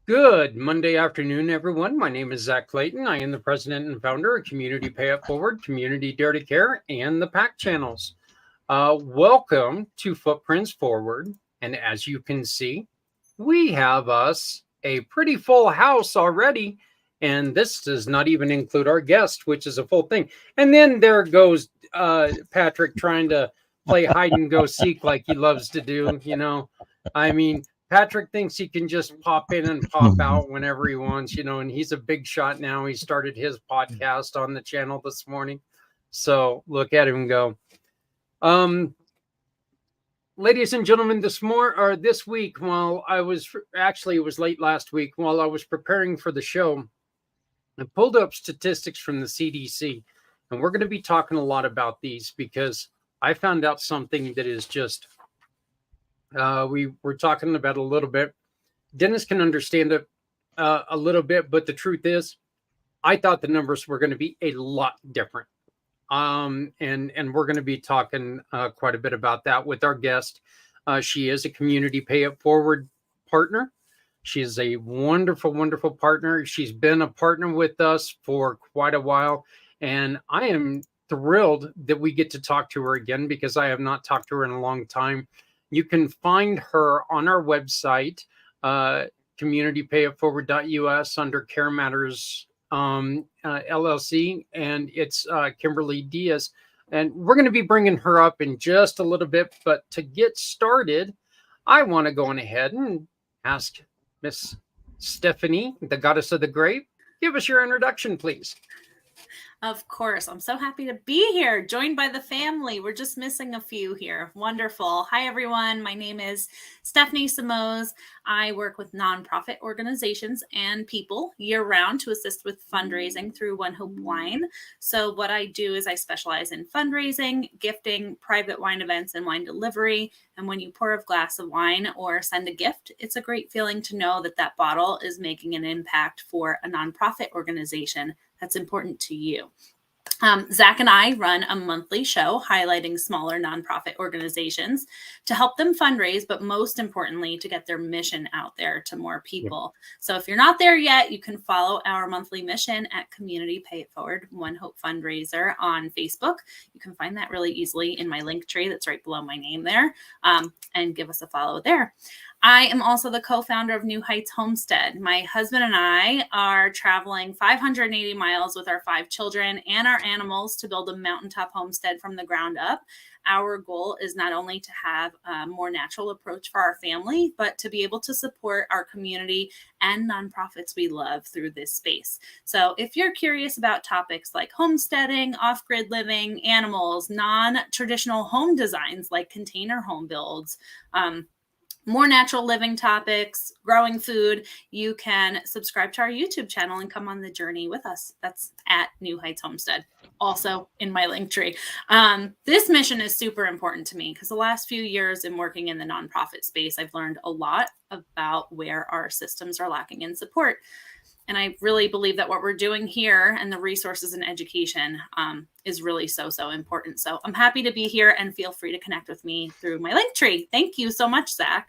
Good Monday afternoon, everyone. My name is Zach Clayton. I am the president and founder of Community Pay It Forward, Community Dare to Care, and the PAC channels. Welcome to Footprints Forward. And as you can see, we have us a pretty full house already. And this does not even include our guest, which is a full thing. And then there goes Patrick trying to play hide and go seek like he loves to do. I mean, Patrick thinks he can just pop in and pop out whenever he wants, and he's a big shot now. He started his podcast on the channel this morning. So look at him go. Ladies and gentlemen, this week, while I was it was late last week, while I was preparing for the show, I pulled up statistics from the CDC, and we're going to be talking a lot about these because I found out something that is just, we were talking about a little bit. Dennis can understand it a little bit, but the truth is, I thought the numbers were going to be a lot different. And we're going to be talking quite a bit about that with our guest. She is a Community Pay It Forward partner. She is a wonderful, wonderful partner. She's been a partner with us for quite a while, and I am thrilled that we get to talk to her again because I have not talked to her in a long time. You can find her on our website, communitypayitforward.us, under Care Matters LLC, and it's Kimberly Diaz. And we're going to be bringing her up in just a little bit. But to get started, I want to go on ahead and ask Miss Stephanie, the goddess of the grape, give us your introduction, please. Of course. I'm so happy to be here, joined by the family. We're just missing a few here. Wonderful. Hi, everyone. My name is Stephanie Simoes. I work with nonprofit organizations and people year-round to assist with fundraising through One Hope Wine. So what I do is I specialize in fundraising, gifting, private wine events, and wine delivery. And when you pour a glass of wine or send a gift, it's a great feeling to know that that bottle is making an impact for a nonprofit organization that's important to you. Zach and I run a monthly show highlighting smaller nonprofit organizations to help them fundraise, but most importantly, to get their mission out there to more people. So if you're not there yet, you can follow our monthly mission at Community Pay It Forward, One Hope Fundraiser on Facebook. You can find that really easily in my link tree that's right below my name there, and give us a follow there. I am also the co-founder of New Heights Homestead. My husband and I are traveling 580 miles with our 5 children and our animals to build a mountaintop homestead from the ground up. Our goal is not only to have a more natural approach for our family, but to be able to support our community and nonprofits we love through this space. So if you're curious about topics like homesteading, off-grid living, animals, non-traditional home designs like container home builds, more natural living topics, growing food, you can subscribe to our YouTube channel and come on the journey with us. That's at New Heights Homestead, also in my link tree. This mission is super important to me because the last few years in working in the nonprofit space, I've learned a lot about where our systems are lacking in support. And I really believe that what we're doing here and the resources and education is really so important. So I'm happy to be here, and feel free to connect with me through my link tree. Thank you so much, Zach.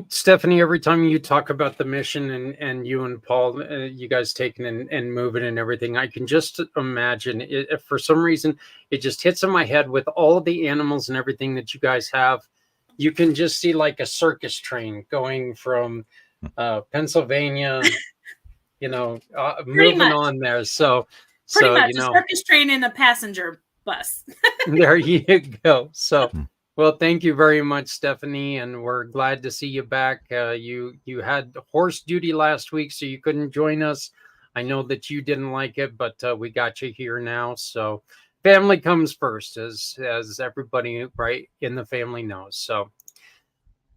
Stephanie, every time you talk about the mission and you and Paul, you guys taking and moving and everything, I can just imagine it. For some reason, it just hits in my head with all of the animals and everything that you guys have. You can just see like a circus train going from Pennsylvania, moving on there. So pretty much a circus train in a passenger bus. There you go. So, well, thank you very much, Stephanie, and we're glad to see you back. You had horse duty last week, so you couldn't join us. I know that you didn't like it, but we got you here now. So, family comes first, as everybody right in the family knows. So.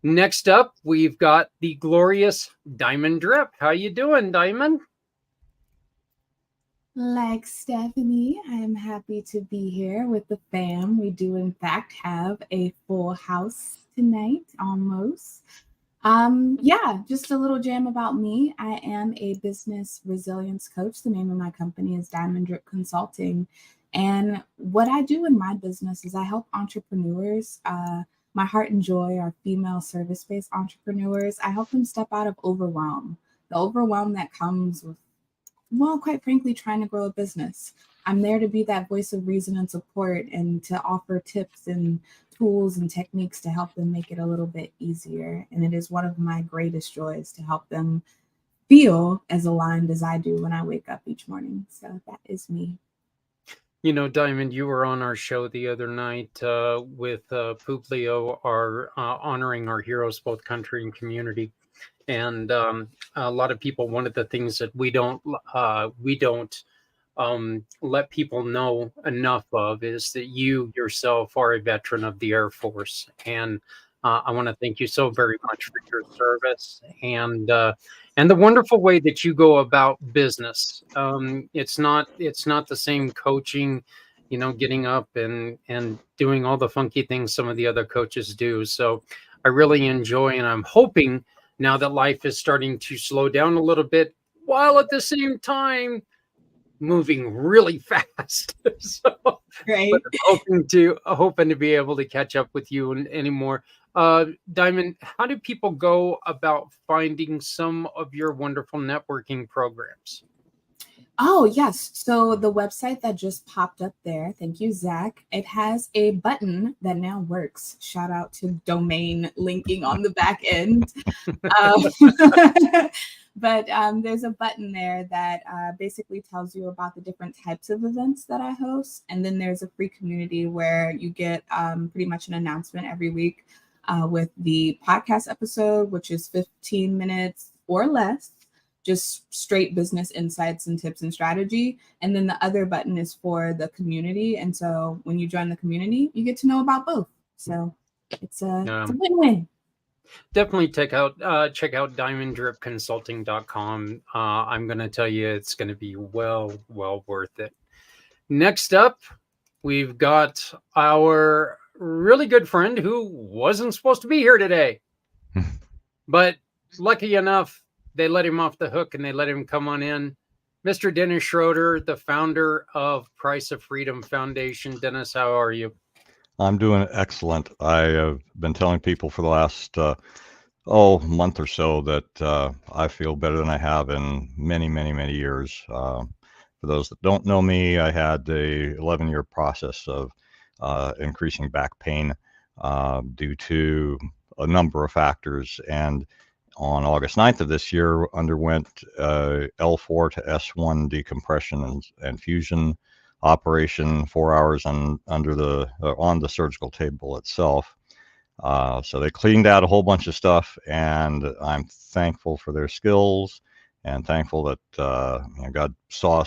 Next up, we've got the glorious Diamond Drip. How you doing, Diamond? Like Stephanie, I am happy to be here with the fam. We do, in fact, have a full house tonight, almost. Just a little jam about me. I am a business resilience coach. The name of my company is Diamond Drip Consulting. And what I do in my business is I help entrepreneurs My heart and joy are female service-based entrepreneurs. I help them step out of overwhelm, the overwhelm that comes with, well, quite frankly, trying to grow a business. I'm there to be that voice of reason and support and to offer tips and tools and techniques to help them make it a little bit easier. And it is one of my greatest joys to help them feel as aligned as I do when I wake up each morning. So that is me. You know, Diamond, you were on our show the other night with Publio, our honoring our heroes, both country and community. And a lot of people, one of the things that we don't let people know enough of is that you yourself are a veteran of the Air Force. And I want to thank you so very much for your service and the wonderful way that you go about business. It's not the same coaching, you know, getting up and doing all the funky things some of the other coaches do. So I really enjoy, and I'm hoping now that life is starting to slow down a little bit, while at the same time moving really fast. So, Great. hoping to be able to catch up with you anymore. Diamond, how do people go about finding some of your wonderful networking programs? Oh, yes. So the website that just popped up there, thank you, Zach, it has a button that now works. Shout out to domain linking on the back end. But there's a button there that basically tells you about the different types of events that I host. And then there's a free community where you get pretty much an announcement every week with the podcast episode, which is 15 minutes or less, just straight business insights and tips and strategy. And then the other button is for the community. And so when you join the community, you get to know about both. So it's a win-win. Definitely check out diamonddripconsulting.com. I'm going to tell you, it's going to be well worth it. Next up, we've got our really good friend who wasn't supposed to be here today, but lucky enough, they let him off the hook and they let him come on in. Mr. Dennis Schroeder, the founder of Price of Freedom Foundation. Dennis, how are you? I'm doing excellent. I have been telling people for the last month or so that I feel better than I have in many years. For those that don't know me, I had a 11-year process of increasing back pain due to a number of factors, and on August 9th of this year, underwent L4 to S1 decompression and fusion operation, 4 hours on the surgical table itself. So they cleaned out a whole bunch of stuff, and I'm thankful for their skills and thankful that God saw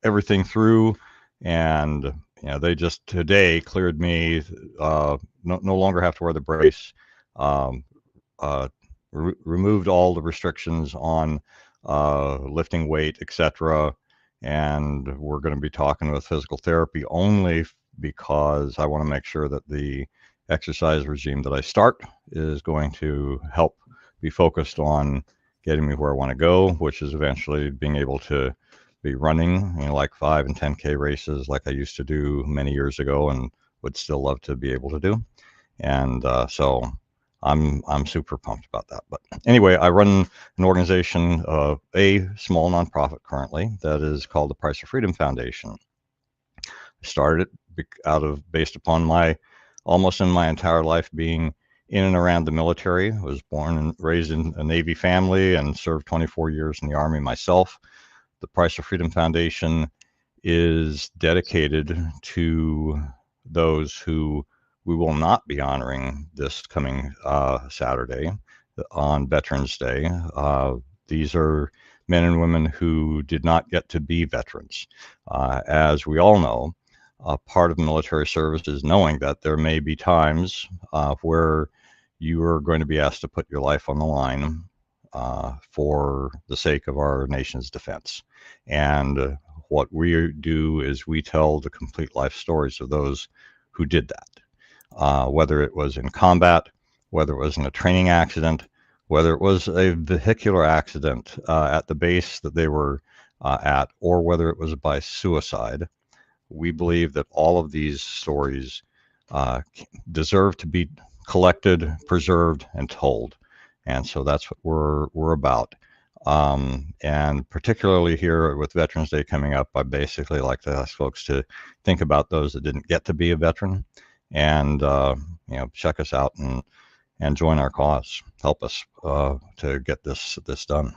everything through, and they just today cleared me. No longer have to wear the brace. Removed all the restrictions on lifting weight, etc. And we're going to be talking with physical therapy only because I want to make sure that the exercise regime that I start is going to help be focused on getting me where I want to go, which is eventually being able to be running, like 5 and 10K races like I used to do many years ago and would still love to be able to do. And so I'm super pumped about that. But anyway, I run an organization, a small nonprofit currently, that is called the Price of Freedom Foundation. I started it based upon my almost in my entire life being in and around the military. I was born and raised in a Navy family and served 24 years in the Army myself. The Price of Freedom Foundation is dedicated to those who we will not be honoring this coming Saturday on Veterans Day. These are men and women who did not get to be veterans. As we all know, part of military service is knowing that there may be times where you are going to be asked to put your life on the line for the sake of our nation's defense. And what we do is we tell the complete life stories of those who did that. Whether it was in combat, whether it was in a training accident, whether it was a vehicular accident at the base that they were at, or whether it was by suicide. We believe that all of these stories deserve to be collected, preserved, and told. And so that's what we're about. And particularly here with Veterans Day coming up, I basically like to ask folks to think about those that didn't get to be a veteran, and check us out and join our cause. Help us to get this done.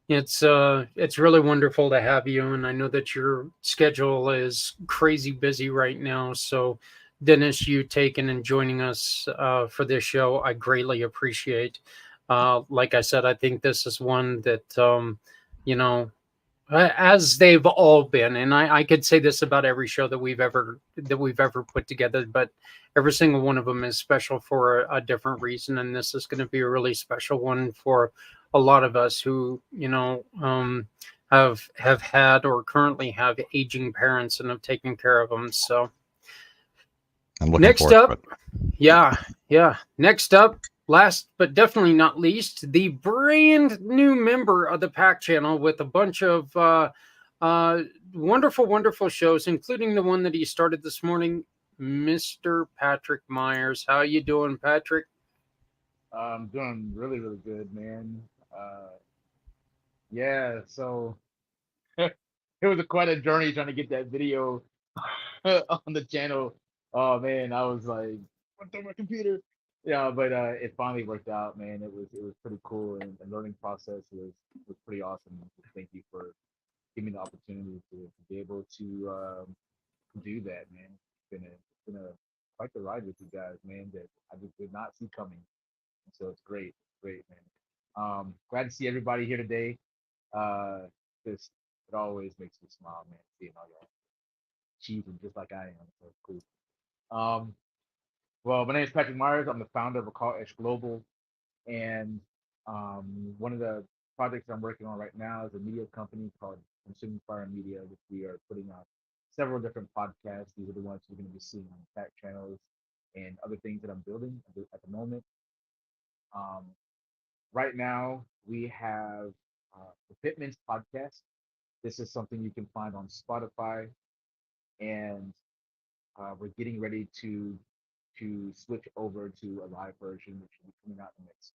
It's really wonderful to have you, and I know that your schedule is crazy busy right now. So, Dennis, you taking and joining us for this show, I greatly appreciate. Like I said, I think this is one that as they've all been, and I could say this about every show that we've ever put together, but every single one of them is special for a different reason, and this is going to be a really special one for a lot of us who have had or currently have aging parents and have taken care of them. So next up, next up, last but definitely not least, the brand new member of the PAC channel with a bunch of wonderful shows, including the one that he started this morning, Mr. Patrick Myers. How you doing, Patrick? I'm doing really good, man. Yeah, so it was quite a journey trying to get that video on the channel. Oh man, I was like, what's on my computer? Yeah, but it finally worked out, man. It was pretty cool, and the learning process was pretty awesome. Thank you for giving me the opportunity to be able to do that, man. It's been a quite the ride with you guys, man. That I just did not see coming. So it's great, man. Glad to see everybody here today. Just it always makes me smile, man. Seeing all y'all cheesing just like I am, so it's cool. Well, my name is Patrick Myers. I'm the founder of Call Edge Global, and one of the projects I'm working on right now is a media company called Consuming Fire Media, which we are putting out several different podcasts. These are the ones you're going to be seeing on PAC channels and other things that I'm building at the moment. Right now, we have the Fitments podcast. This is something you can find on Spotify, and we're getting ready to switch over to a live version, which will be coming out in the next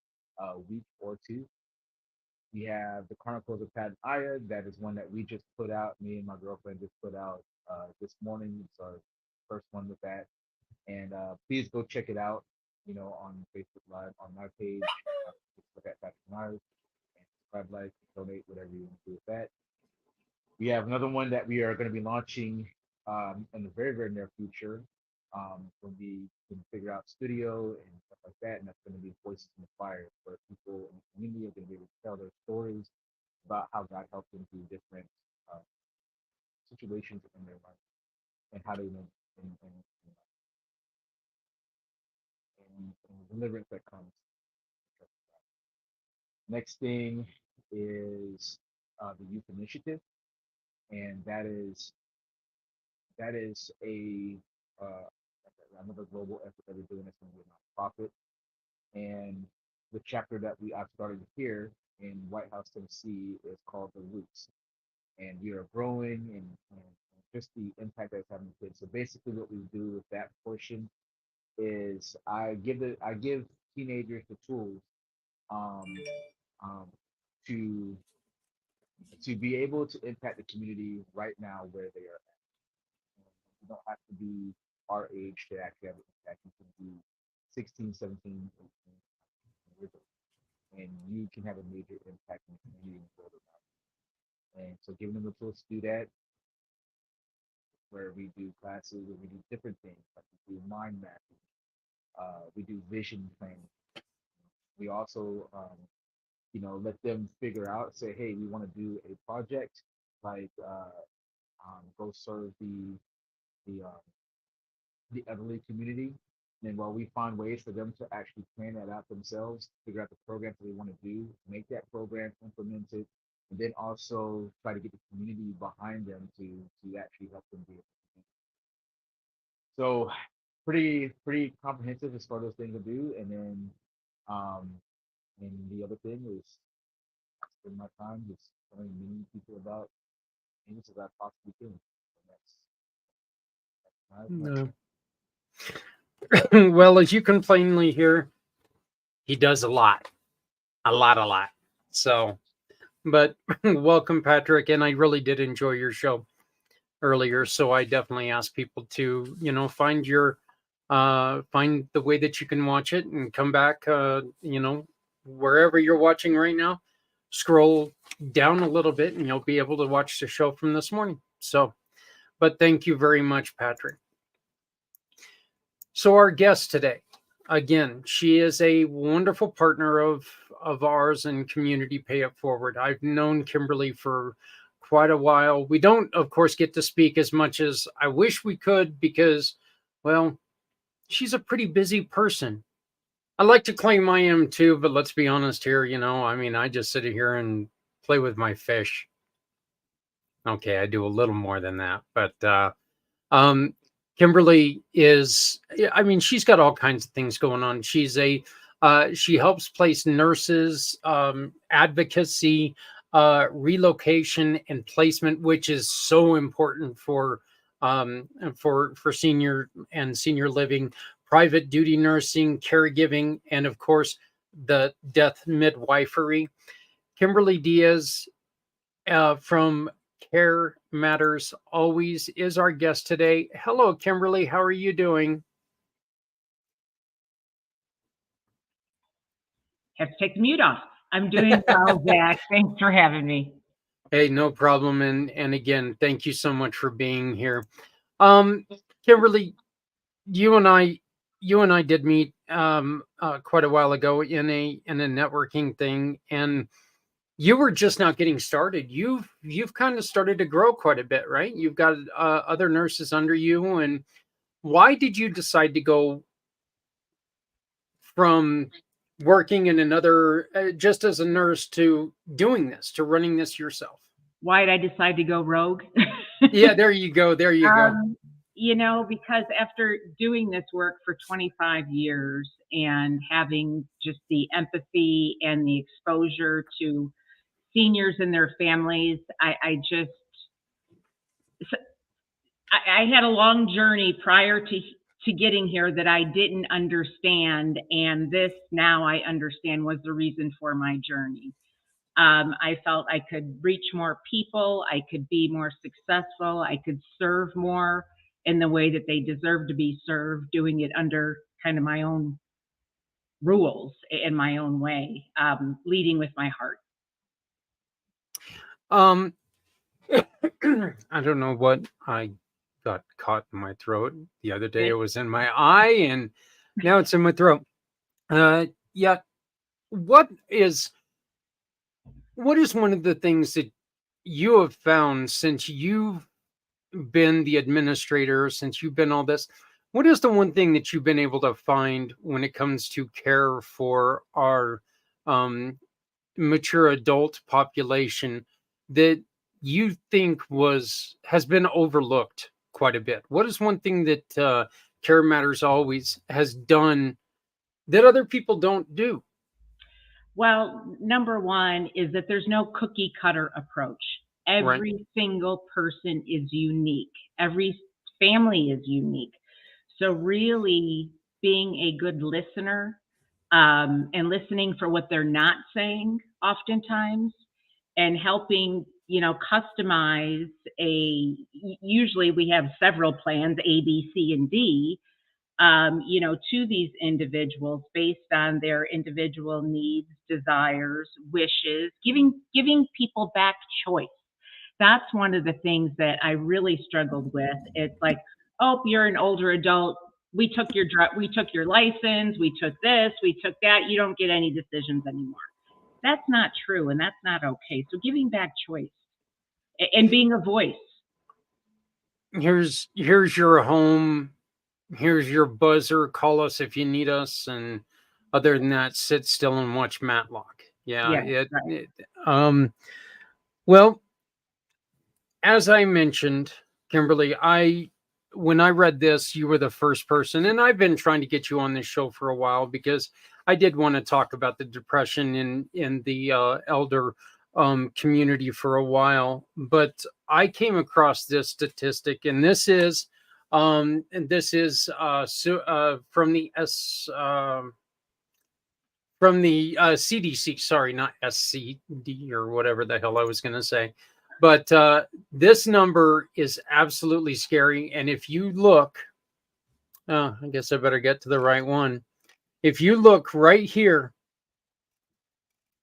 week or two. We have the Chronicles of Pat and Aya. That is one that we just put out. Me and my girlfriend just put out this morning. It's our first one with that. And please go check it out, on Facebook Live on my page. Just look at Patrick Myers and subscribe, like, donate, whatever you want to do with that. We have another one that we are going to be launching in the very near future, when we can figure out studio and stuff like that, and that's going to be Voices in the Fire, where people in the community are going to be able to tell their stories about how God helped them through different situations in their life and how they went and deliverance that comes. Next thing is the Youth Initiative, and that is a another global effort that we're doing. That's going to be a nonprofit, and the chapter that I've started here in White House, Tennessee, is called The Roots, and we are growing and just the impact that's having on kids. So basically, what we do with that portion is I give teenagers the tools to be able to impact the community right now where they are at. You don't have to be our age to actually have an impact. You can be 16, 17, 18 years old, and you can have a major impact in the community and world around you. And so giving them the tools to do that, where we do classes, where we do different things, like we do mind mapping, we do vision planning. We also let them figure out, say, hey, we want to do a project, like go serve the elderly community. And while we find ways for them to actually plan that out themselves, figure out the programs that they want to do, make that program, implement it, and then also try to get the community behind them to actually help them be able to do it. So pretty comprehensive as far as those things to do. And then and the other thing is I spend my time just telling many people about things that I possibly can. And that's No. Well, as you can plainly hear, he does a lot, a lot. So, but welcome, Patrick. And I really did enjoy your show earlier. So I definitely ask people to, find find the way that you can watch it and come back, wherever you're watching right now, scroll down a little bit and you'll be able to watch the show from this morning. So, but thank you very much, Patrick. So our guest today, again, she is a wonderful partner of ours in Community Pay It Forward. I've known Kimberly for quite a while. We don't, of course, get to speak as much as I wish we could because, well, she's a pretty busy person. I like to claim I am too, but let's be honest here, I just sit here and play with my fish. Okay, I do a little more than that, but Kimberly is, she's got all kinds of things going on. She helps place nurses, advocacy, relocation and placement, which is so important for senior and senior living, private duty nursing, caregiving, and of course, the death midwifery. Kimberly Diaz from Care Matters Always is our guest today. Hello, Kimberly. How are you doing? Have to take the mute off. I'm doing well, Zach. Thanks for having me. Hey, no problem. And again, thank you so much for being here. Kimberly, you and I did meet quite a while ago in a networking thing, and you were just not getting started. You've kind of started to grow quite a bit, right? You've got other nurses under you. And why did you decide to go from working in another, just as a nurse, to doing this, to running this yourself? Why did I decide to go rogue? Yeah, there you go. There you go. Because after doing this work for 25 years and having just the empathy and the exposure to seniors and their families, I had a long journey prior to getting here that I didn't understand, and this now I understand was the reason for my journey. I felt I could reach more people, I could be more successful, I could serve more in the way that they deserve to be served, doing it under kind of my own rules in my own way, leading with my heart. I don't know what I got caught in my throat the other day. It was in my eye, and now it's in my throat. Yeah. What is one of the things that you have found since you've been the administrator, since you've been all this? What is the one thing that you've been able to find when it comes to care for our mature adult population that you think has been overlooked quite a bit? What is one thing that Care Matters Always has done that other people don't do? Well, number one is that there's no cookie cutter approach. Every single person is unique. Every family is unique. So really being a good listener and listening for what they're not saying oftentimes, and helping, customize usually we have several plans, A, B, C, and D, to these individuals based on their individual needs, desires, wishes, giving people back choice. That's one of the things that I really struggled with. It's like, oh, you're an older adult. We took your license. We took this. We took that. You don't get any decisions anymore. That's not true, and that's not okay. So giving back choice and being a voice. Here's your home. Here's your buzzer. Call us if you need us. And other than that, sit still and watch Matlock. Yeah. Right. Well, as I mentioned, Kimberly, when I read this, you were the first person, and I've been trying to get you on this show for a while because I did want to talk about the depression in the elder community for a while. But I came across this statistic, and this is And this is from the CDC. Sorry, not SCD or whatever the hell I was going to say. But this number is absolutely scary. And if you look, I guess I better get to the right one. If you look right here,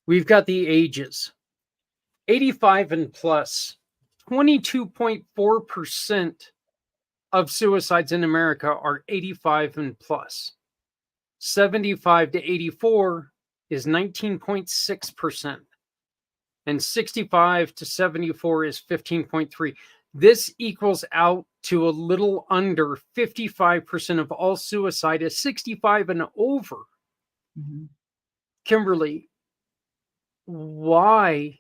we've got the ages. 85 and plus. 22.4% of suicides in America are 85 and plus. 75 to 84 is 19.6%. And 65 to 74 is 15.3. This equals out to a little under 55% of all suicide is 65 and over. Mhm. Kimberly, why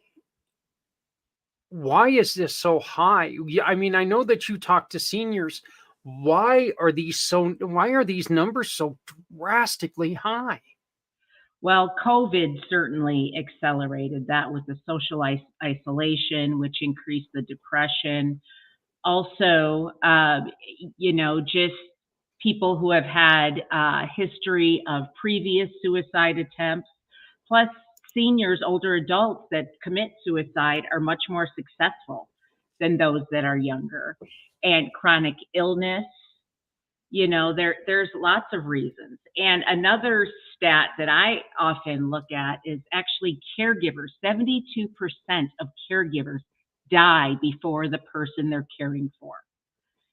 is this so high? I mean, I know that you talk to seniors. Why are these numbers so drastically high? Well, COVID certainly accelerated that with the social isolation, which increased the depression. Also, just people who have had a history of previous suicide attempts, plus seniors, older adults that commit suicide are much more successful than those that are younger. And chronic illness, there's lots of reasons. And another stat that I often look at is actually caregivers. 72% of caregivers die before the person they're caring for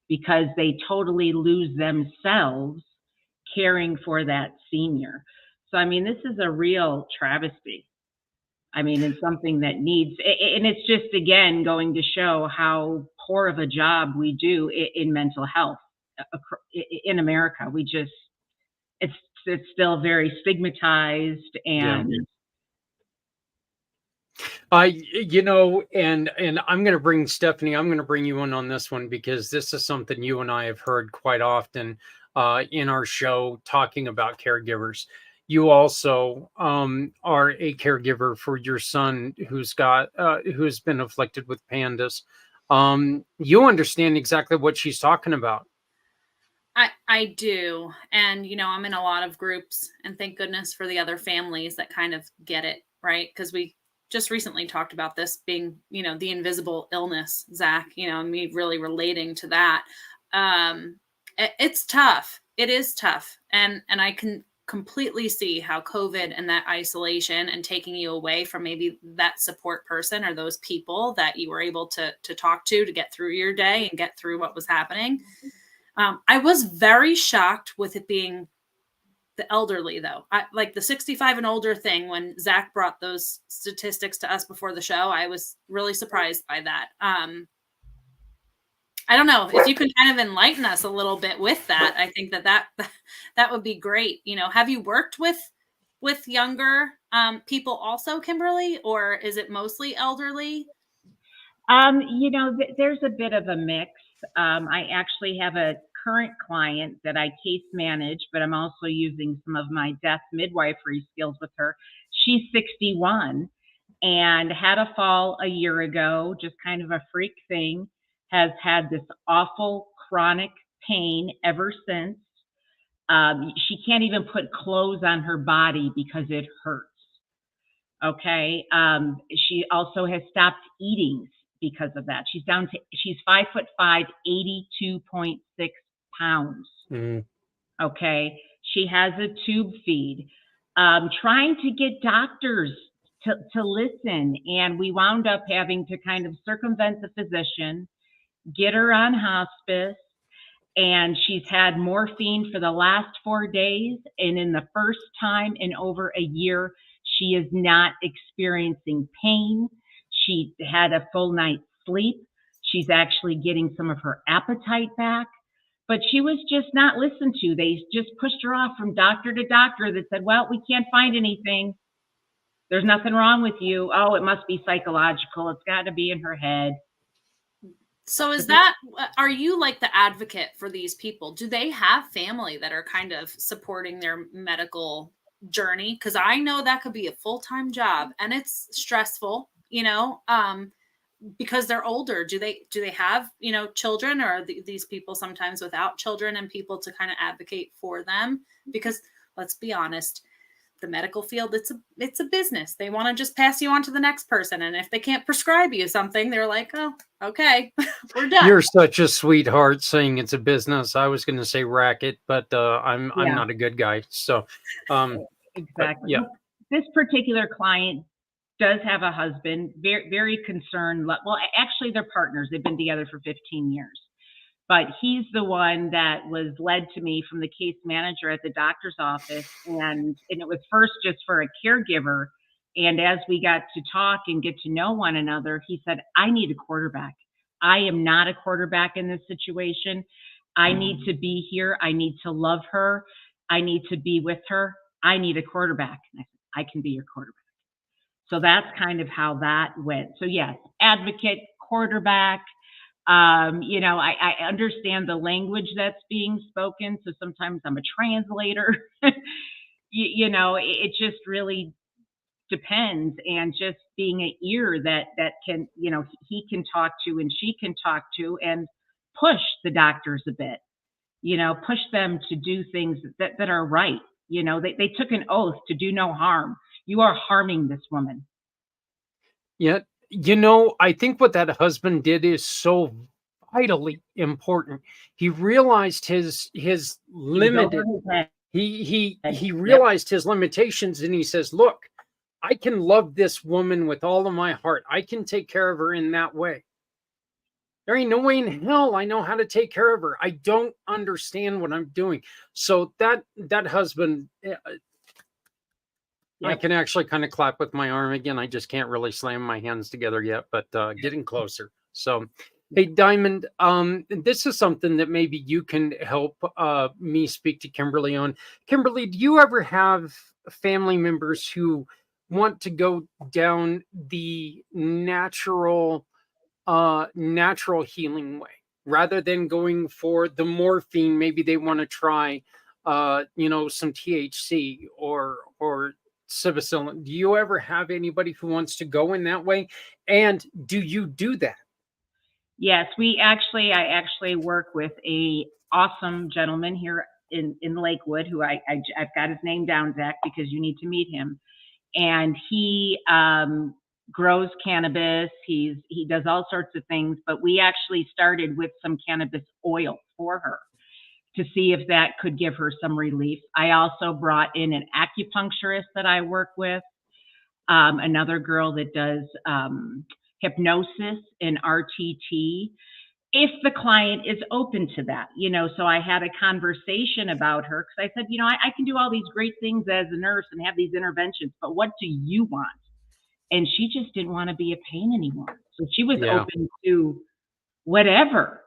because they totally lose themselves caring for that senior. So, I mean, this is a real travesty. I mean, it's something that needs, and it's just, again, going to show how poor of a job we do in mental health in America. It's still very stigmatized and and I'm going to bring Stephanie, I'm going to bring you in on this one because this is something you and I have heard quite often in our show talking about caregivers. You also are a caregiver for your son who's been afflicted with pandas. You understand exactly what she's talking about. I do. And, I'm in a lot of groups, and thank goodness for the other families that kind of get it, right? Because we just recently talked about this being, the invisible illness, Zach, me really relating to that. It's tough. It is tough. And I can completely see how COVID and that isolation and taking you away from maybe that support person or those people that you were able to talk to get through your day and get through what was happening. I was very shocked with it being the elderly, though. Like the 65 and older thing, when Zach brought those statistics to us before the show, I was really surprised by that. I don't know if you can kind of enlighten us a little bit with that. I think that would be great. Have you worked with younger people also, Kimberly, or is it mostly elderly? There's a bit of a mix. I actually have a current client that I case manage, but I'm also using some of my death midwifery skills with her. She's 61 and had a fall a year ago, just kind of a freak thing, has had this awful chronic pain ever since. She can't even put clothes on her body because it hurts. Okay. She also has stopped eating because of that. She's 5'5", 82.6 pounds. Mm. Okay. She has a tube feed. Trying to get doctors to listen. And we wound up having to kind of circumvent the physician, get her on hospice. And she's had morphine for the last 4 days. And in the first time in over a year, she is not experiencing pain. She had a full night's sleep. She's actually getting some of her appetite back, but she was just not listened to. They just pushed her off from doctor to doctor that said, well, we can't find anything. There's nothing wrong with you. Oh, it must be psychological. It's got to be in her head. So are you like the advocate for these people? Do they have family that are kind of supporting their medical journey? Because I know that could be a full-time job and it's stressful, because they're older? Do they have, children, or are these people sometimes without children and people to kind of advocate for them? Because let's be honest, the medical field, it's a business. They want to just pass you on to the next person. And if they can't prescribe you something, they're like, oh, okay, we're done. You're such a sweetheart saying it's a business. I was going to say racket, but I'm not a good guy. So exactly. yeah. This particular client does have a husband, very, very concerned. Well, actually, they're partners. They've been together for 15 years. But he's the one that was led to me from the case manager at the doctor's office. And it was first just for a caregiver. And as we got to talk and get to know one another, he said, I need a quarterback. I am not a quarterback in this situation. I need to be here. I need to love her. I need to be with her. I need a quarterback. And I said, I can be your quarterback. So that's kind of how that went. So yes, advocate, quarterback. I understand the language that's being spoken. So sometimes I'm a translator. It just really depends. And just being an ear that can, he can talk to and she can talk to, and push the doctors a bit, push them to do things that are right. They took an oath to do no harm. You are harming this woman. Yeah. I think what that husband did is so vitally important. He realized his limited, he realized his limitations, and he says, look, I can love this woman with all of my heart. I can take care of her in that way. There ain't no way in hell I know how to take care of her. I don't understand what I'm doing. So that husband, I can actually kind of clap with my arm again. I just can't really slam my hands together yet, but getting closer. So, hey, Diamond, this is something that maybe you can help me speak to Kimberly on. Kimberly, do you ever have family members who want to go down the natural healing way rather than going for the morphine? Maybe they want to try, some THC or psilocybin. Do you ever have anybody who wants to go in that way? And do you do that? Yes, I actually work with a awesome gentleman here in Lakewood who I've got his name down, Zach, because you need to meet him. And he grows cannabis. He does all sorts of things, but we actually started with some cannabis oil for her to see if that could give her some relief. I also brought in an acupuncturist that I work with, another girl that does hypnosis and RTT, if the client is open to that, So I had a conversation about her because I said, I can do all these great things as a nurse and have these interventions, but what do you want? And she just didn't want to be a pain anymore. So she was open to whatever.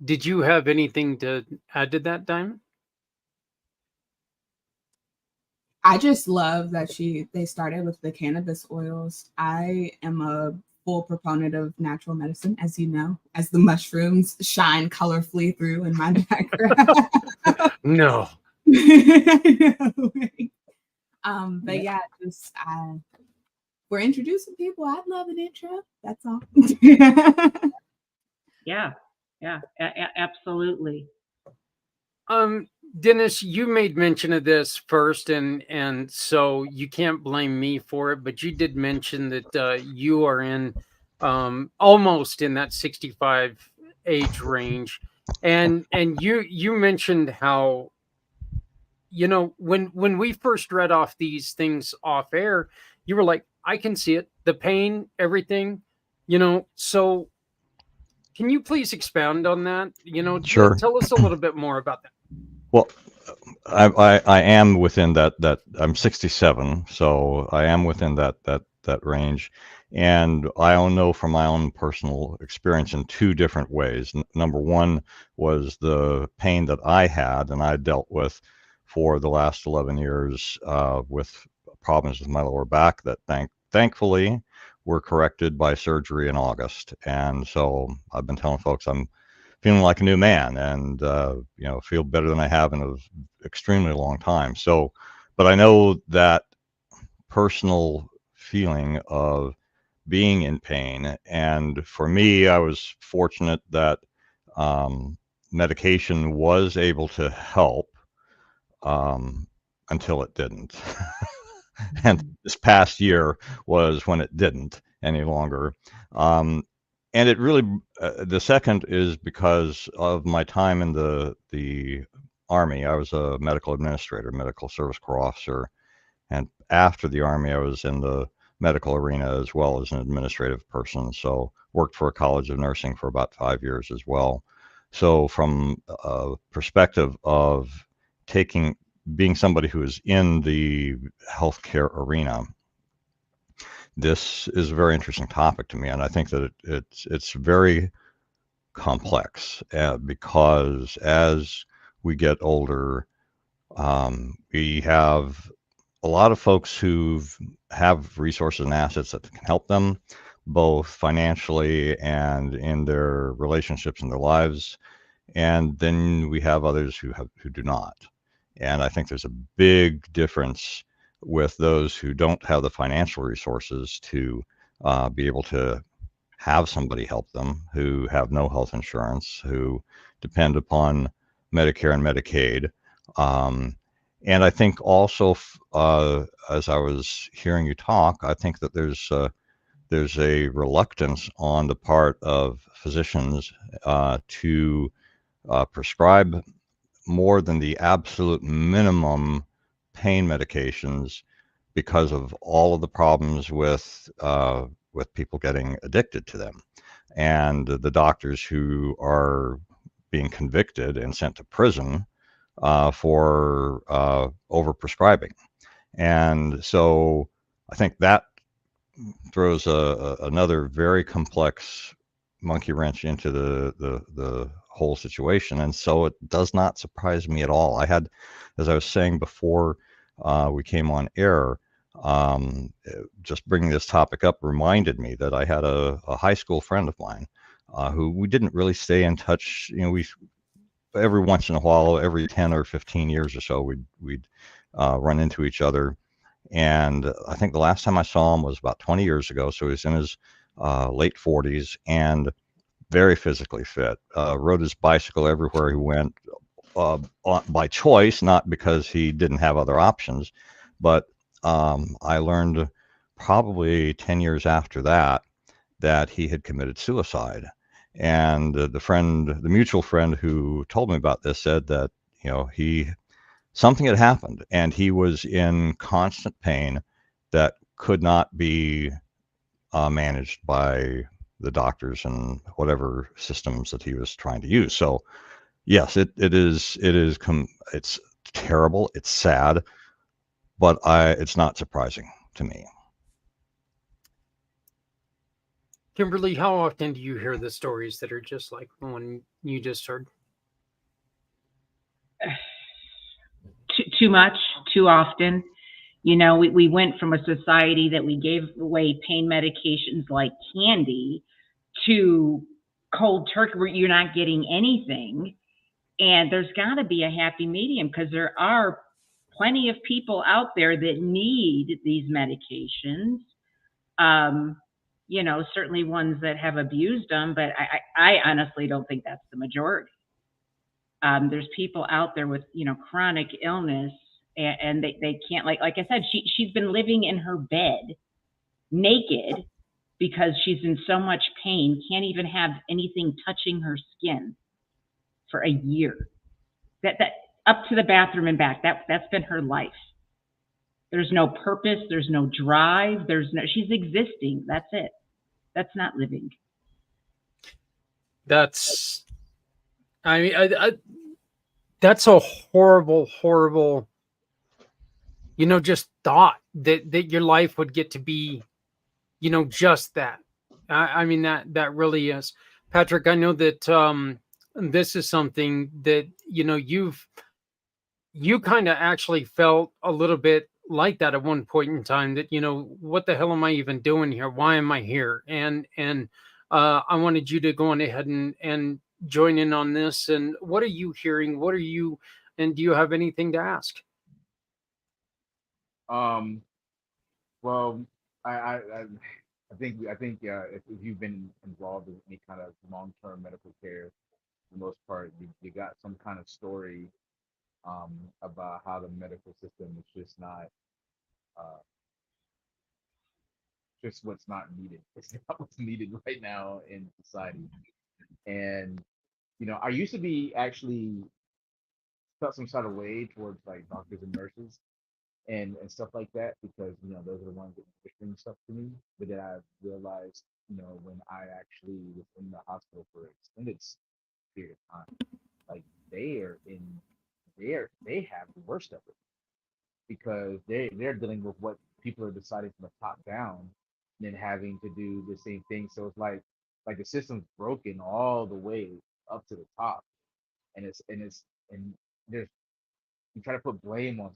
Did you have anything to add to that, Diamond? I just love that they started with the cannabis oils. I am a full proponent of natural medicine, as you know, as the mushrooms shine colorfully through in my background. No. I know, right? But yeah, we're introducing people. I'd love an intro. That's all. Yeah, absolutely. Dennis, you made mention of this first, and so you can't blame me for it, but you did mention that you are in almost in that 65 age range, and you mentioned how, when we first read off these things off air, you were like, I can see it, the pain, everything, so can you please expound on that? Sure. Tell us a little bit more about that. Well, I am within that I'm 67, so I am within that range, and I know from my own personal experience in two different ways. Number one was the pain that I had and I dealt with for the last 11 years with problems with my lower back that thankfully were corrected by surgery in August. And so I've been telling folks I'm feeling like a new man and, feel better than I have in an extremely long time. So, but I know that personal feeling of being in pain. And for me, I was fortunate that medication was able to help until it didn't. And this past year was when it didn't any longer. And it really, the second is because of my time in the Army. I was a medical administrator, medical service corps officer. And after the Army, I was in the medical arena as well as an administrative person. So worked for a college of nursing for about 5 years as well. So from a perspective of being somebody who is in the healthcare arena, this is a very interesting topic to me, and I think that it's very complex because as we get older, we have a lot of folks who have resources and assets that can help them, both financially and in their relationships and their lives, and then we have others who do not. And I think there's a big difference with those who don't have the financial resources to be able to have somebody help them, who have no health insurance, who depend upon Medicare and Medicaid. And I think also, as I was hearing you talk, I think that there's a reluctance on the part of physicians to prescribe more than the absolute minimum pain medications because of all of the problems with people getting addicted to them, and the doctors who are being convicted and sent to prison for overprescribing. And so I think that throws another very complex monkey wrench into the whole situation. And so it does not surprise me at all. I had, as I was saying before we came on air, just bringing this topic up reminded me that I had a high school friend of mine who we didn't really stay in touch. We every once in a while, every 10 or 15 years or so, we'd run into each other. And I think the last time I saw him was about 20 years ago. So he was in his late 40s and very physically fit, rode his bicycle everywhere he went by choice, not because he didn't have other options. But I learned probably 10 years after that he had committed suicide. And the mutual friend who told me about this said that, something had happened and he was in constant pain that could not be managed by the doctors and whatever systems that he was trying to use. So yes, it's terrible. It's sad, but it's not surprising to me. Kimberly, how often do you hear the stories that are just like the one you just heard? Too much, too often. We went from a society that we gave away pain medications like candy to cold turkey where you're not getting anything. And there's got to be a happy medium because there are plenty of people out there that need these medications. Certainly ones that have abused them, but I honestly don't think that's the majority. There's people out there with, chronic illness and they can't, like I said, she's been living in her bed naked because she's in so much pain, can't even have anything touching her skin for a year. That up to the bathroom and back, that's been her life. There's no purpose, there's no drive, she's existing. That's it. That's not living. That's a horrible, just thought that your life would get to be, just that. That really is. Patrick, I know that this is something that, you kind of actually felt a little bit like that at one point in time, that, what the hell am I even doing here? Why am I here? And I wanted you to go on ahead and join in on this. And what are you hearing? And do you have anything to ask? Well, I think if you've been involved in any kind of long-term medical care, for the most part, you got some kind of story about how the medical system is just not uh, just what's not needed. It's not what's needed right now in society. And I used to be actually felt some sort of way towards like doctors and nurses and stuff like that because those are the ones that bring stuff to me. But then I realized, when I actually was in the hospital for an extended period of time, like they are in they have the worst of it because they're dealing with what people are deciding from the top down and then having to do the same thing. So it's like the system's broken all the way up to the top, and there's we try to put blame on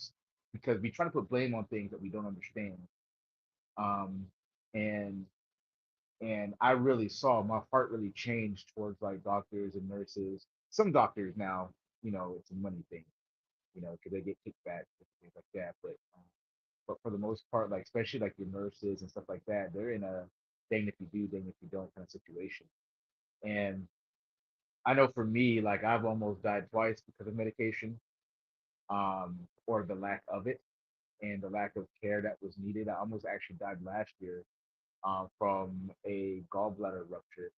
because we try to put blame on things that we don't understand. Um, and and I really saw my heart really changed towards like doctors and nurses. Some doctors now, it's a money thing, because they get kickbacks and things like that. But for the most part, like especially like your nurses and stuff like that, they're in a dang if you do, dang if you don't kind of situation. And I know for me, like I've almost died twice because of medication, or the lack of it and the lack of care that was needed. I almost actually died last year from a gallbladder rupture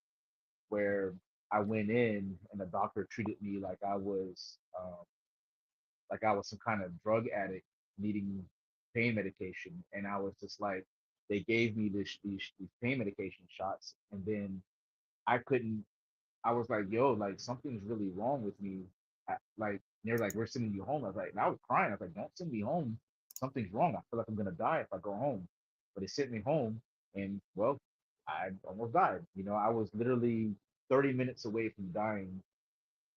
where I went in and the doctor treated me like I was some kind of drug addict needing pain medication, and I was just like, they gave me these pain medication shots, and then I couldn't. I was like, yo, like something's really wrong with me. Like they're like, we're sending you home. I was like, and I was crying. I was like, don't send me home. Something's wrong. I feel like I'm gonna die if I go home. But they sent me home, and well, I almost died. I was literally 30 minutes away from dying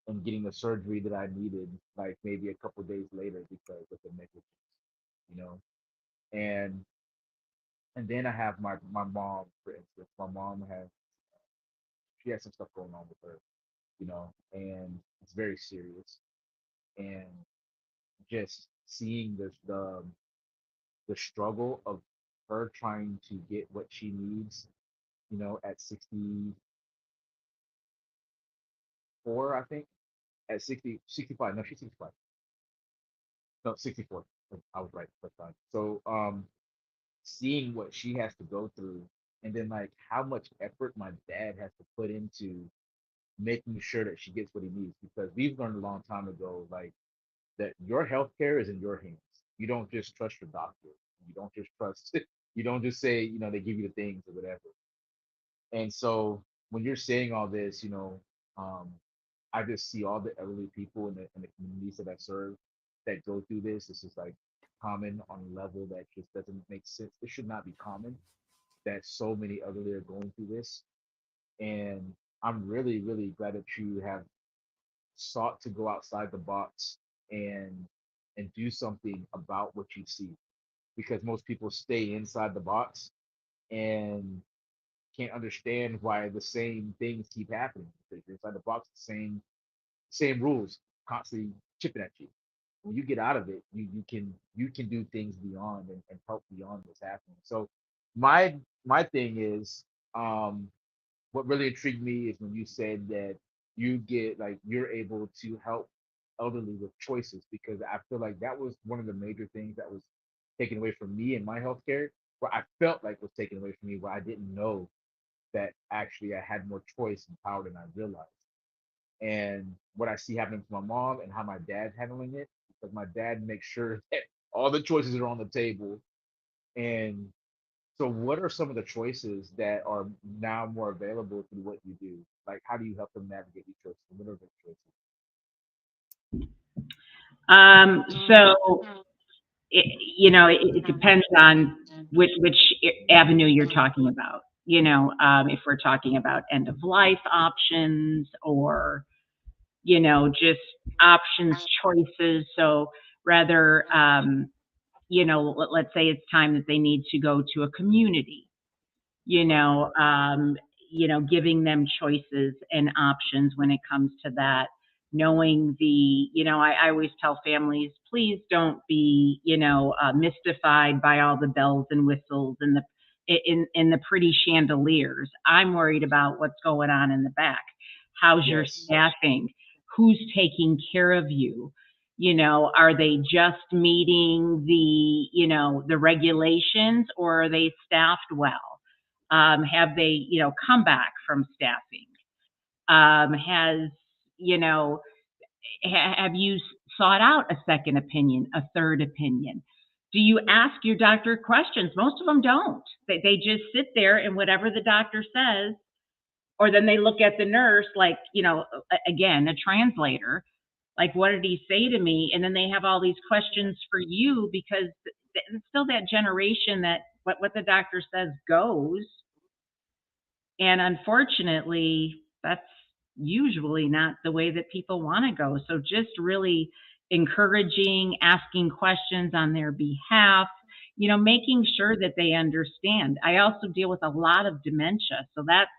and getting the surgery that I needed, like maybe a couple of days later because of the negligence. You know, and and then I have my mom, for instance. My mom has she has some stuff going on with her, and it's very serious. And just seeing the struggle of her trying to get what she needs, at 64, I think, at 60, 65. No, she's 65. No, 64. I was right the first time. So, seeing what she has to go through, and then like how much effort my dad has to put into making sure that she gets what he needs, because we've learned a long time ago, like that your healthcare is in your hands. You don't just trust your doctor. You don't just trust. You don't just say, they give you the things or whatever. And so when you're saying all this, um, I just see all the elderly people in the communities that I serve that go through this. This is like common on a level that just doesn't make sense. It should not be common that so many elderly are going through this. And I'm really, really glad that you have sought to go outside the box and do something about what you see, because most people stay inside the box and can't understand why the same things keep happening, because you're inside the box, the same rules constantly chipping at you. When you get out of it, you can do things beyond and help beyond what's happening. So my thing is, um what really intrigued me is when you said that you're able to help elderly with choices, because I feel like that was one of the major things that was taken away from me in my healthcare, where I felt like was taken away from me, where I didn't know that actually I had more choice and power than I realized. And what I see happening to my mom and how my dad's handling it, because my dad makes sure that all the choices are on the table. And so, what are some of the choices that are now more available through what you do? Like, how do you help them navigate these choices? What are the So it depends on which avenue you're talking about. If we're talking about end of life options, or just options choices. So rather, let's say it's time that they need to go to a community. Giving them choices and options when it comes to that. Knowing I always tell families, please don't be, mystified by all the bells and whistles and in the pretty chandeliers. I'm worried about what's going on in the back. How's your Yes. staffing? Who's taking care of you? Are they just meeting the regulations, or are they staffed well? Have they, come back from staffing? Have you sought out a second opinion, a third opinion? Do you ask your doctor questions? Most of them don't. They just sit there and whatever the doctor says, or then they look at the nurse like, again, a translator, like, what did he say to me? And then they have all these questions for you, because it's still that generation that what the doctor says goes. And unfortunately, that's usually not the way that people want to go. So just really encouraging, asking questions on their behalf, making sure that they understand. I also deal with a lot of dementia. So that's,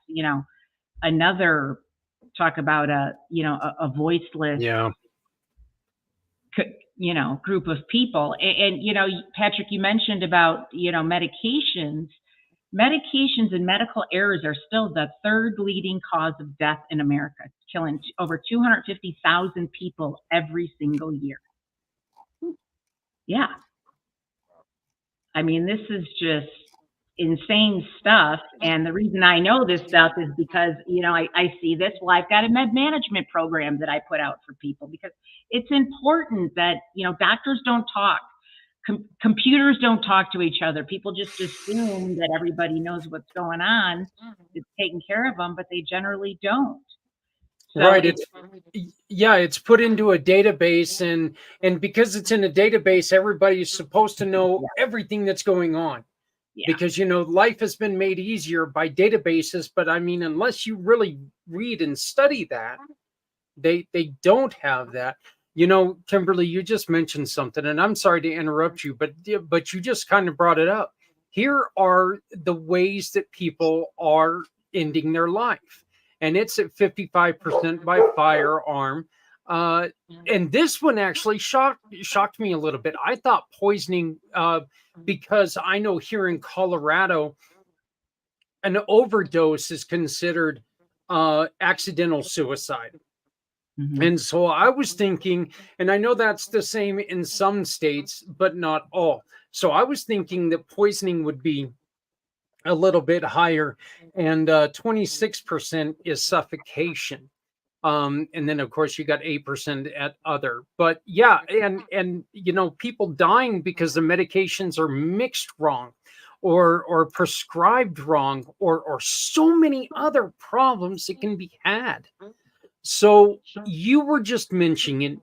another talk about a voiceless, Yeah. group of people. And Patrick, you mentioned about, medications and medical errors are still the third leading cause of death in America, killing over 250,000 people every single year. Yeah. I mean, this is just insane stuff. And the reason I know this stuff is because, I see this. Well, I've got a med management program that I put out for people, because it's important that, doctors don't talk. Computers don't talk to each other. People just assume that everybody knows what's going on, it's taking care of them, but they generally don't. So Right. It's put into a database, and because it's in a database, everybody's supposed to know everything that's going on. Yeah. Because life has been made easier by databases, but I mean, unless you really read and study that, they don't have that. Kimberly, you just mentioned something, and I'm sorry to interrupt you, but you just kind of brought it up. Here are the ways that people are ending their life, and it's at 55% by firearm. And this one actually shocked me a little bit. I thought poisoning, because I know here in Colorado, an overdose is considered accidental suicide. Mhm. And so I was thinking, and I know that's the same in some states, but not all. So I was thinking that poisoning would be a little bit higher, and 26% is suffocation. And then of course you got 8% at other. But yeah, and people dying because the medications are mixed wrong, or prescribed wrong, or so many other problems that can be had. So you were just mentioning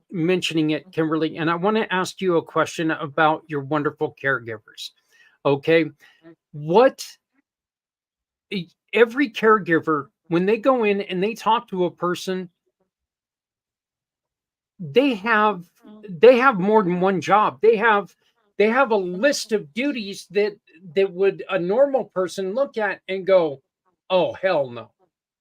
it, Kimberly, and I want to ask you a question about your wonderful caregivers. Okay, every caregiver, when they go in and they talk to a person, they have more than one job. They have a list of duties that would a normal person look at and go, "Oh, hell no.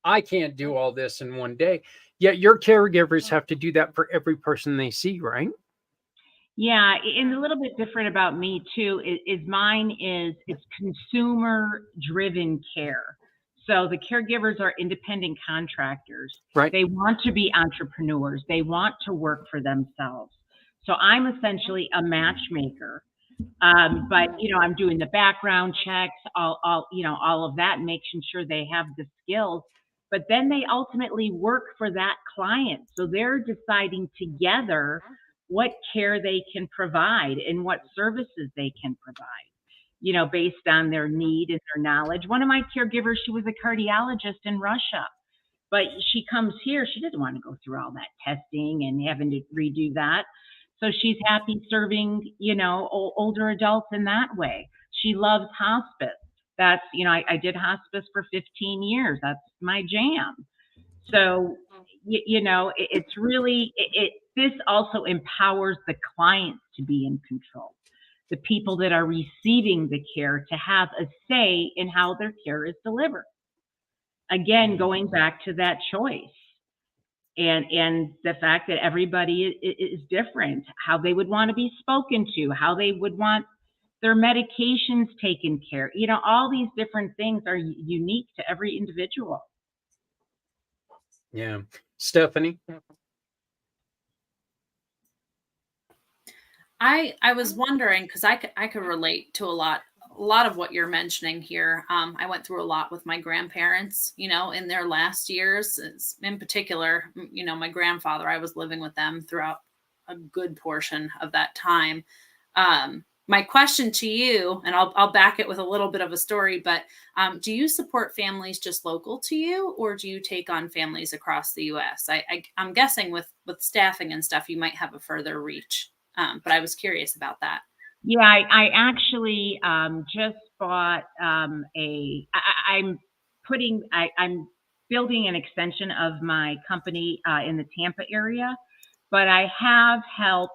I can't do all this in one day." Yet your caregivers have to do that for every person they see, right? Yeah, and a little bit different about me too is it's consumer driven care. So the caregivers are independent contractors. Right. They want to be entrepreneurs. They want to work for themselves. So I'm essentially a matchmaker. But I'm doing the background checks, all of that, making sure they have the skills. But then they ultimately work for that client. So they're deciding together what care they can provide and what services they can provide, based on their need and their knowledge. One of my caregivers, she was a cardiologist in Russia, but she comes here. She doesn't want to go through all that testing and having to redo that. So she's happy serving, older adults in that way. She loves hospice. That's, I did hospice for 15 years. That's my jam. So, it's really, this also empowers the clients to be in control. The people that are receiving the care to have a say in how their care is delivered. Again, going back to that choice. And the fact that everybody is different, how they would want to be spoken to, how they would want their medications taken care. All these different things are unique to every individual. Yeah. Stephanie? I was wondering, because I could relate to a lot of what you're mentioning here. I went through a lot with my grandparents, in their last years. In particular, my grandfather, I was living with them throughout a good portion of that time. My question to you, and I'll back it with a little bit of a story, but do you support families just local to you, or do you take on families across the U.S.? I'm guessing with staffing and stuff, you might have a further reach. But I was curious about that. Yeah, I actually just bought I'm building an extension of my company in the Tampa area, but I have helped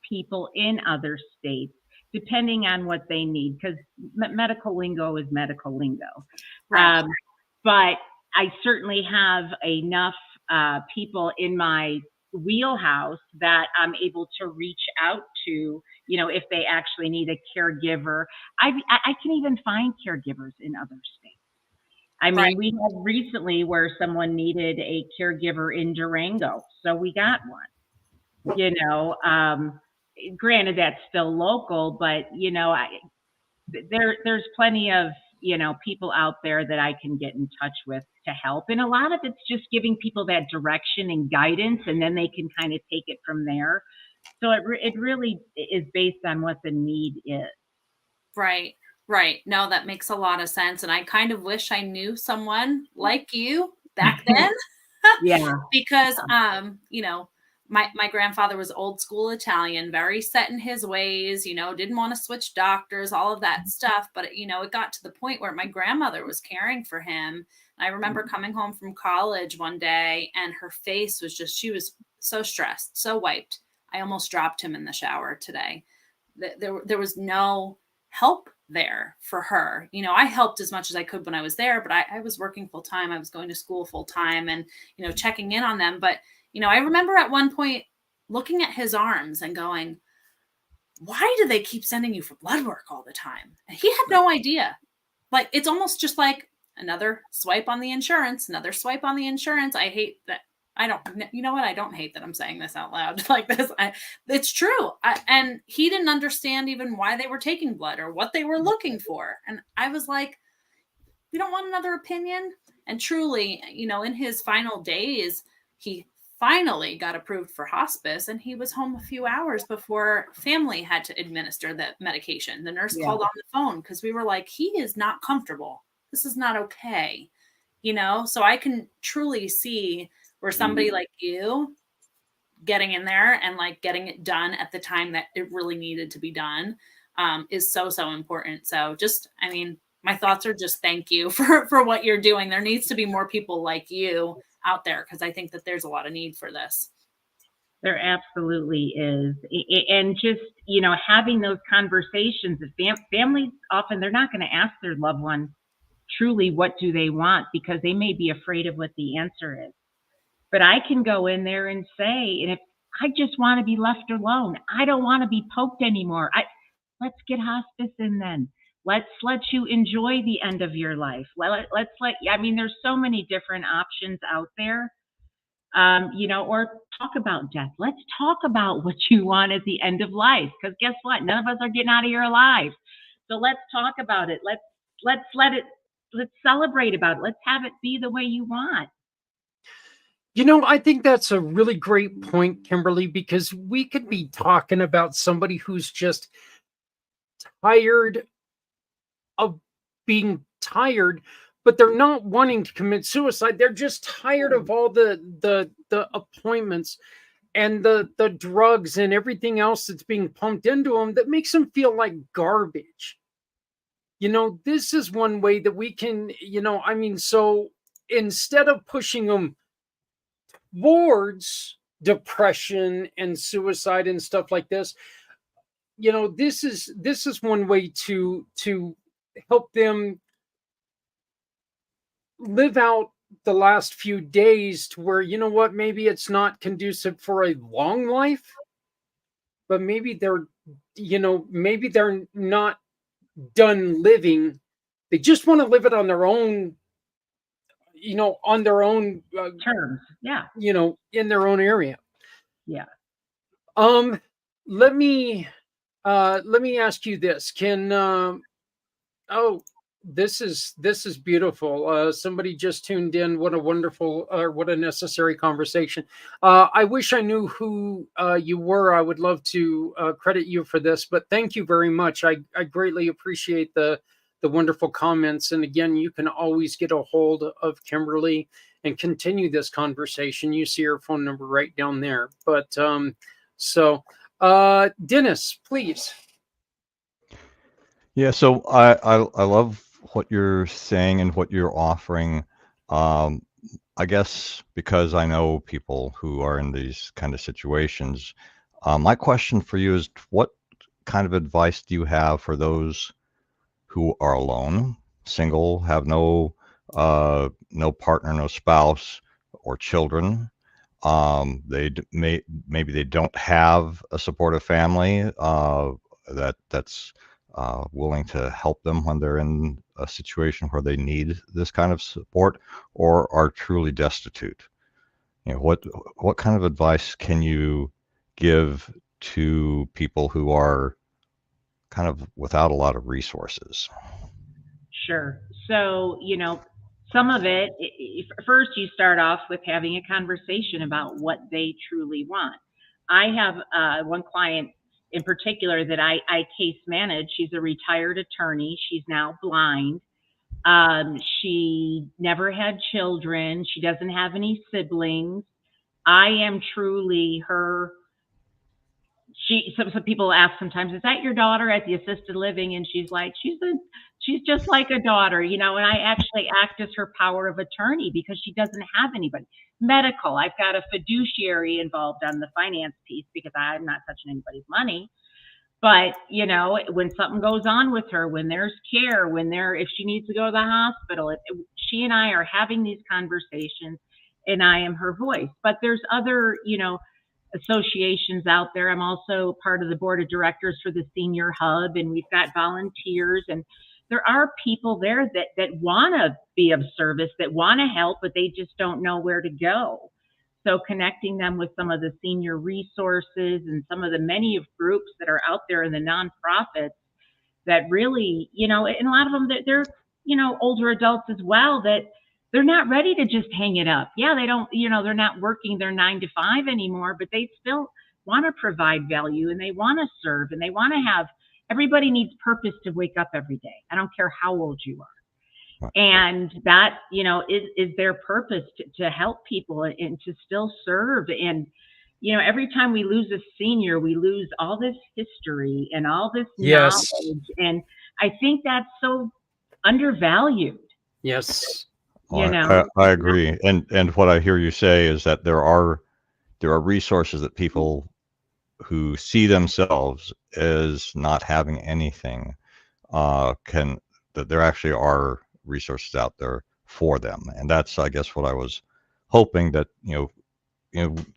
people in other states depending on what they need, because medical lingo is medical lingo. Right. But I certainly have enough people in my wheelhouse that I'm able to reach out to, if they actually need a caregiver. I can even find caregivers in other states. I mean, Right. we had recently where someone needed a caregiver in Durango, so we got one. Granted, that's still local, but there's plenty of people out there that I can get in touch with to help, and a lot of it's just giving people that direction and guidance, and then they can kind of take it from there. So it really is based on what the need is. Right. No, that makes a lot of sense. And I kind of wish I knew someone like you back then. Yeah. Because my grandfather was old school Italian, very set in his ways, didn't want to switch doctors, all of that stuff. But it got to the point where my grandmother was caring for him. I remember coming home from college one day, and her face was she was so stressed, so wiped. I almost dropped him in the shower today. There was no help there for her. I helped as much as I could when I was there, but I was working full time. I was going to school full time and, checking in on them. But, I remember at one point looking at his arms and going, why do they keep sending you for blood work all the time? And he had no idea. Like, it's almost just like another swipe on the insurance, another swipe on the insurance. I hate that. I don't hate that I'm saying this out loud like this. It's true. And he didn't understand even why they were taking blood or what they were looking for. And I was like, we don't want another opinion. And truly, in his final days, he finally got approved for hospice, and he was home a few hours before family had to administer the medication. The nurse called on the phone because we were like, he is not comfortable. This is not okay. So I can truly see where somebody like you getting in there and like getting it done at the time that it really needed to be done is so important. So my thoughts are just thank you for what you're doing. There needs to be more people like you out there, because I think that there's a lot of need for this. There absolutely is. And just, having those conversations, families often, they're not going to ask their loved one truly what do they want, because they may be afraid of what the answer is. But I can go in there and say, and if I just want to be left alone, I don't want to be poked anymore. Let's get hospice in then. Let's let you enjoy the end of your life. There's so many different options out there, or talk about death. Let's talk about what you want at the end of life, because guess what? None of us are getting out of here alive. So let's talk about it. Let's celebrate about it. Let's have it be the way you want. I think that's a really great point, Kimberly, because we could be talking about somebody who's just tired of being tired, but they're not wanting to commit suicide. They're just tired of all the appointments and the drugs and everything else that's being pumped into them that makes them feel like garbage. This is one way that we can, so instead of pushing them towards depression and suicide and stuff like this, this is one way to help them live out the last few days to where, maybe it's not conducive for a long life, but maybe they're not done living. They just want to live it on their own, on their own Terms. Yeah. in their own area. Yeah. Let me ask you this. This is beautiful. Somebody just tuned in. What a wonderful, what a necessary conversation. I wish I knew who you were. I would love to credit you for this, but thank you very much. I greatly appreciate the wonderful comments. And again, you can always get a hold of Kimberly and continue this conversation. You see her phone number right down there. But Dennis, please. Yeah, so I love what you're saying and what you're offering. I guess because I know people who are in these kind of situations, my question for you is, what kind of advice do you have for those who are alone, single, have no partner, no spouse or children? Maybe they don't have a supportive family that's willing to help them when they're in a situation where they need this kind of support, or are truly destitute. What kind of advice can you give to people who are kind of without a lot of resources? Sure. So, some of it, first you start off with having a conversation about what they truly want. I have one client in particular that I case manage. She's a retired attorney. She's now blind. She never had children. She doesn't have any siblings. I am truly her. Some people ask sometimes, is that your daughter at the assisted living? And she's like, she's just like a daughter, and I actually act as her power of attorney because she doesn't have anybody. Medical, I've got a fiduciary involved on the finance piece because I'm not touching anybody's money. But, when something goes on with her, when there's care, if she needs to go to the hospital, she and I are having these conversations and I am her voice. But there's other, associations out there. I'm also part of the board of directors for the Senior Hub, and we've got volunteers, and there are people there that want to be of service, that want to help, but they just don't know where to go. So connecting them with some of the senior resources and some of the many of groups that are out there in the nonprofits that really, and a lot of them that they're, older adults as well, that they're not ready to just hang it up. Yeah, they don't, they're not working their 9 to 5 anymore, but they still want to provide value and they want to serve and they want to have, everybody needs purpose to wake up every day. I don't care how old you are. And that, is their purpose to help people and to still serve. And, every time we lose a senior, we lose all this history and all this Yes. knowledge. And I think that's so undervalued. Yes. I agree. And what I hear you say is that there are resources that people who see themselves as not having anything that there actually are resources out there for them. And that's, I guess, what I was hoping that,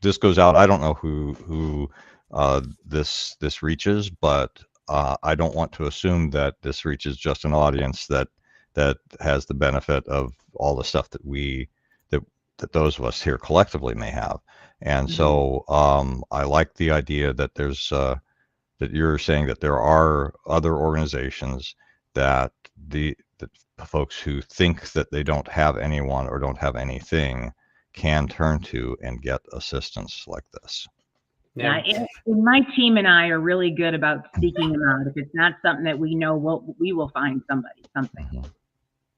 this goes out. I don't know who this reaches, but I don't want to assume that this reaches just an audience that has the benefit of all the stuff that those of us here collectively may have. And so I like the idea that there's that you're saying that there are other organizations that the folks who think that they don't have anyone or don't have anything can turn to and get assistance like this. Yeah, and my team and I are really good about seeking them out. If it's not something that we know, we will find something.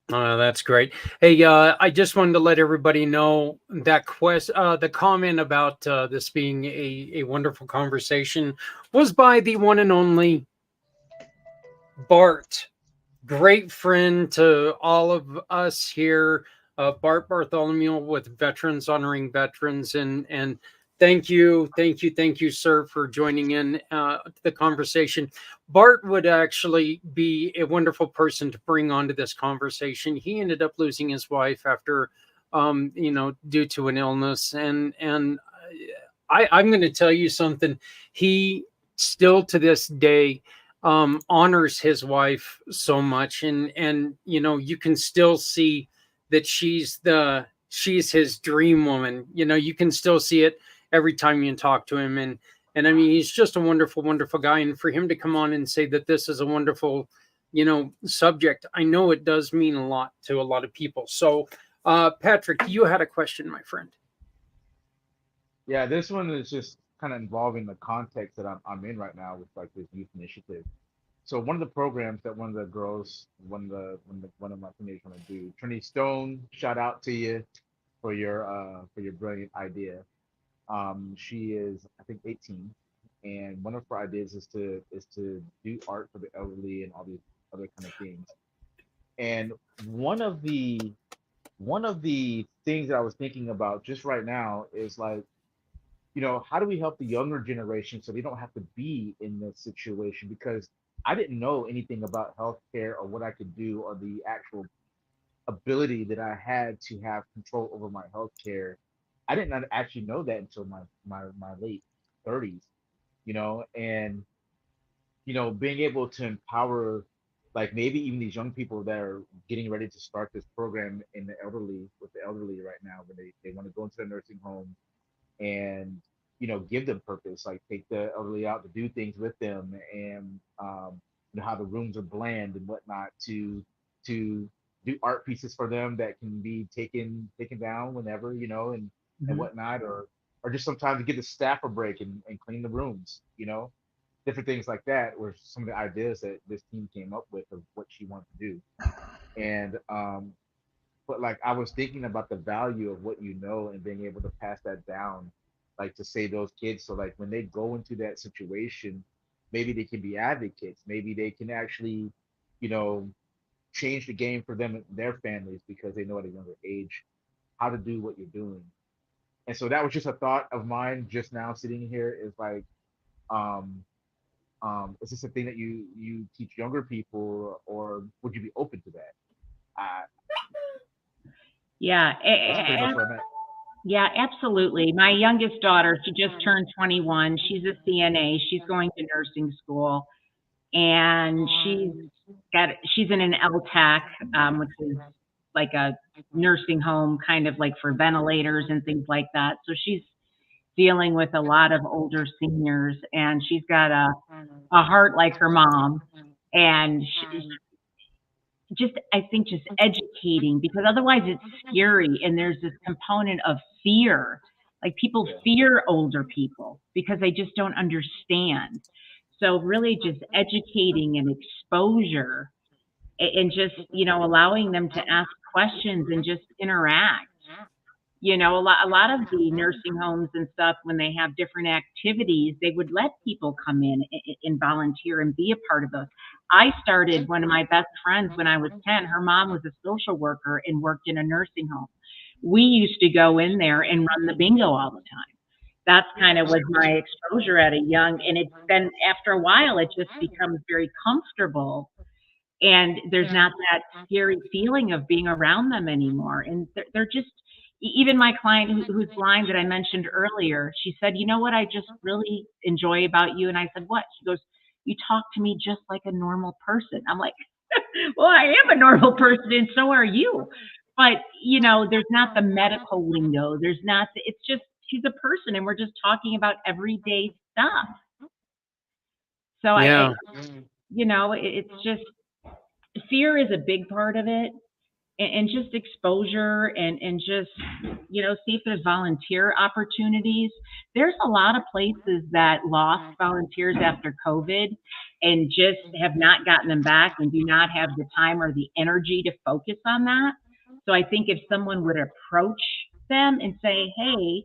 That's great. Hey, I just wanted to let everybody know that the comment about this being a wonderful conversation was by the one and only Bart. Great friend to all of us here, Bart Bartholomew with Veterans Honoring Veterans, and thank you, sir, for joining in the conversation. Bart would actually be a wonderful person to bring onto this conversation. He ended up losing his wife after, due to an illness, and I'm going to tell you something. He still to this day honors his wife so much, and you know, you can still see that she's his dream woman. You know, you can still see it every time you talk to him, and I mean, he's just a wonderful, wonderful guy. And for him to come on and say that this is a wonderful, you know, subject, I know it does mean a lot to a lot of people. So, Patrick, you had a question, my friend. Yeah, this one is just kind of involving the context that I'm in right now with like this youth initiative. So one of the programs that one of the girls, one of my teenagers want to do, Trinity Stone, shout out to you for your brilliant idea. She is, I think, 18, and one of her ideas is to do art for the elderly and all these other kind of things. And one of the things that I was thinking about just right now is like, you know, how do we help the younger generation so they don't have to be in this situation? Because I didn't know anything about healthcare or what I could do or the actual ability that I had to have control over my healthcare. I did not actually know that until my late 30s, you know, and you know, being able to empower like maybe even these young people that are getting ready to start this program in the elderly with the elderly right now when they want to go into the nursing home and you know give them purpose, like take the elderly out to do things with them, and you know how the rooms are bland and whatnot to do art pieces for them that can be taken down whenever, you know, and whatnot, or just sometimes to give the staff a break and clean the rooms, you know, different things like that were some of the ideas that this team came up with of what she wanted to do. And but like I was thinking about the value of what you know and being able to pass that down, like to say those kids, so like when they go into that situation, maybe they can be advocates, maybe they can actually, you know, change the game for them and their families because they know at a younger age how to do what you're doing. And so that was just a thought of mine just now sitting here is like, um, is this a thing that you teach younger people, or would you be open to that? Yeah, That's pretty much what I meant. yeah, absolutely. My youngest daughter, she just turned 21. She's a CNA. She's going to nursing school, and she's in an LTAC, which is like a nursing home, kind of like for ventilators and things like that. So she's dealing with a lot of older seniors, and she's got a heart like her mom, and just I think just educating, because otherwise it's scary and there's this component of fear. Like people fear older people because they just don't understand. So really just educating and exposure, and just, you know, allowing them to ask questions and just interact. You know, a lot of the nursing homes and stuff, when they have different activities, they would let people come in and volunteer and be a part of those. I started, one of my best friends when I was 10, her mom was a social worker and worked in a nursing home. We used to go in there and run the bingo all the time. That's kind of was my exposure at a young, and it's been, after a while, it just becomes very comfortable, and there's not that scary feeling of being around them anymore. And they're just, even my client who's blind that I mentioned earlier, she said, you know what I just really enjoy about you? And I said, what? She goes, you talk to me just like a normal person. I'm like, well, I am a normal person and so are you. But, you know, there's not the medical lingo. There's not, it's just, she's a person and we're just talking about everyday stuff. So Yeah. you know, it's just, fear is a big part of it, and just exposure, and just, you know, see if there's volunteer opportunities. There's a lot of places that lost volunteers after COVID and just have not gotten them back and do not have the time or the energy to focus on that. So I think if someone would approach them and say, hey,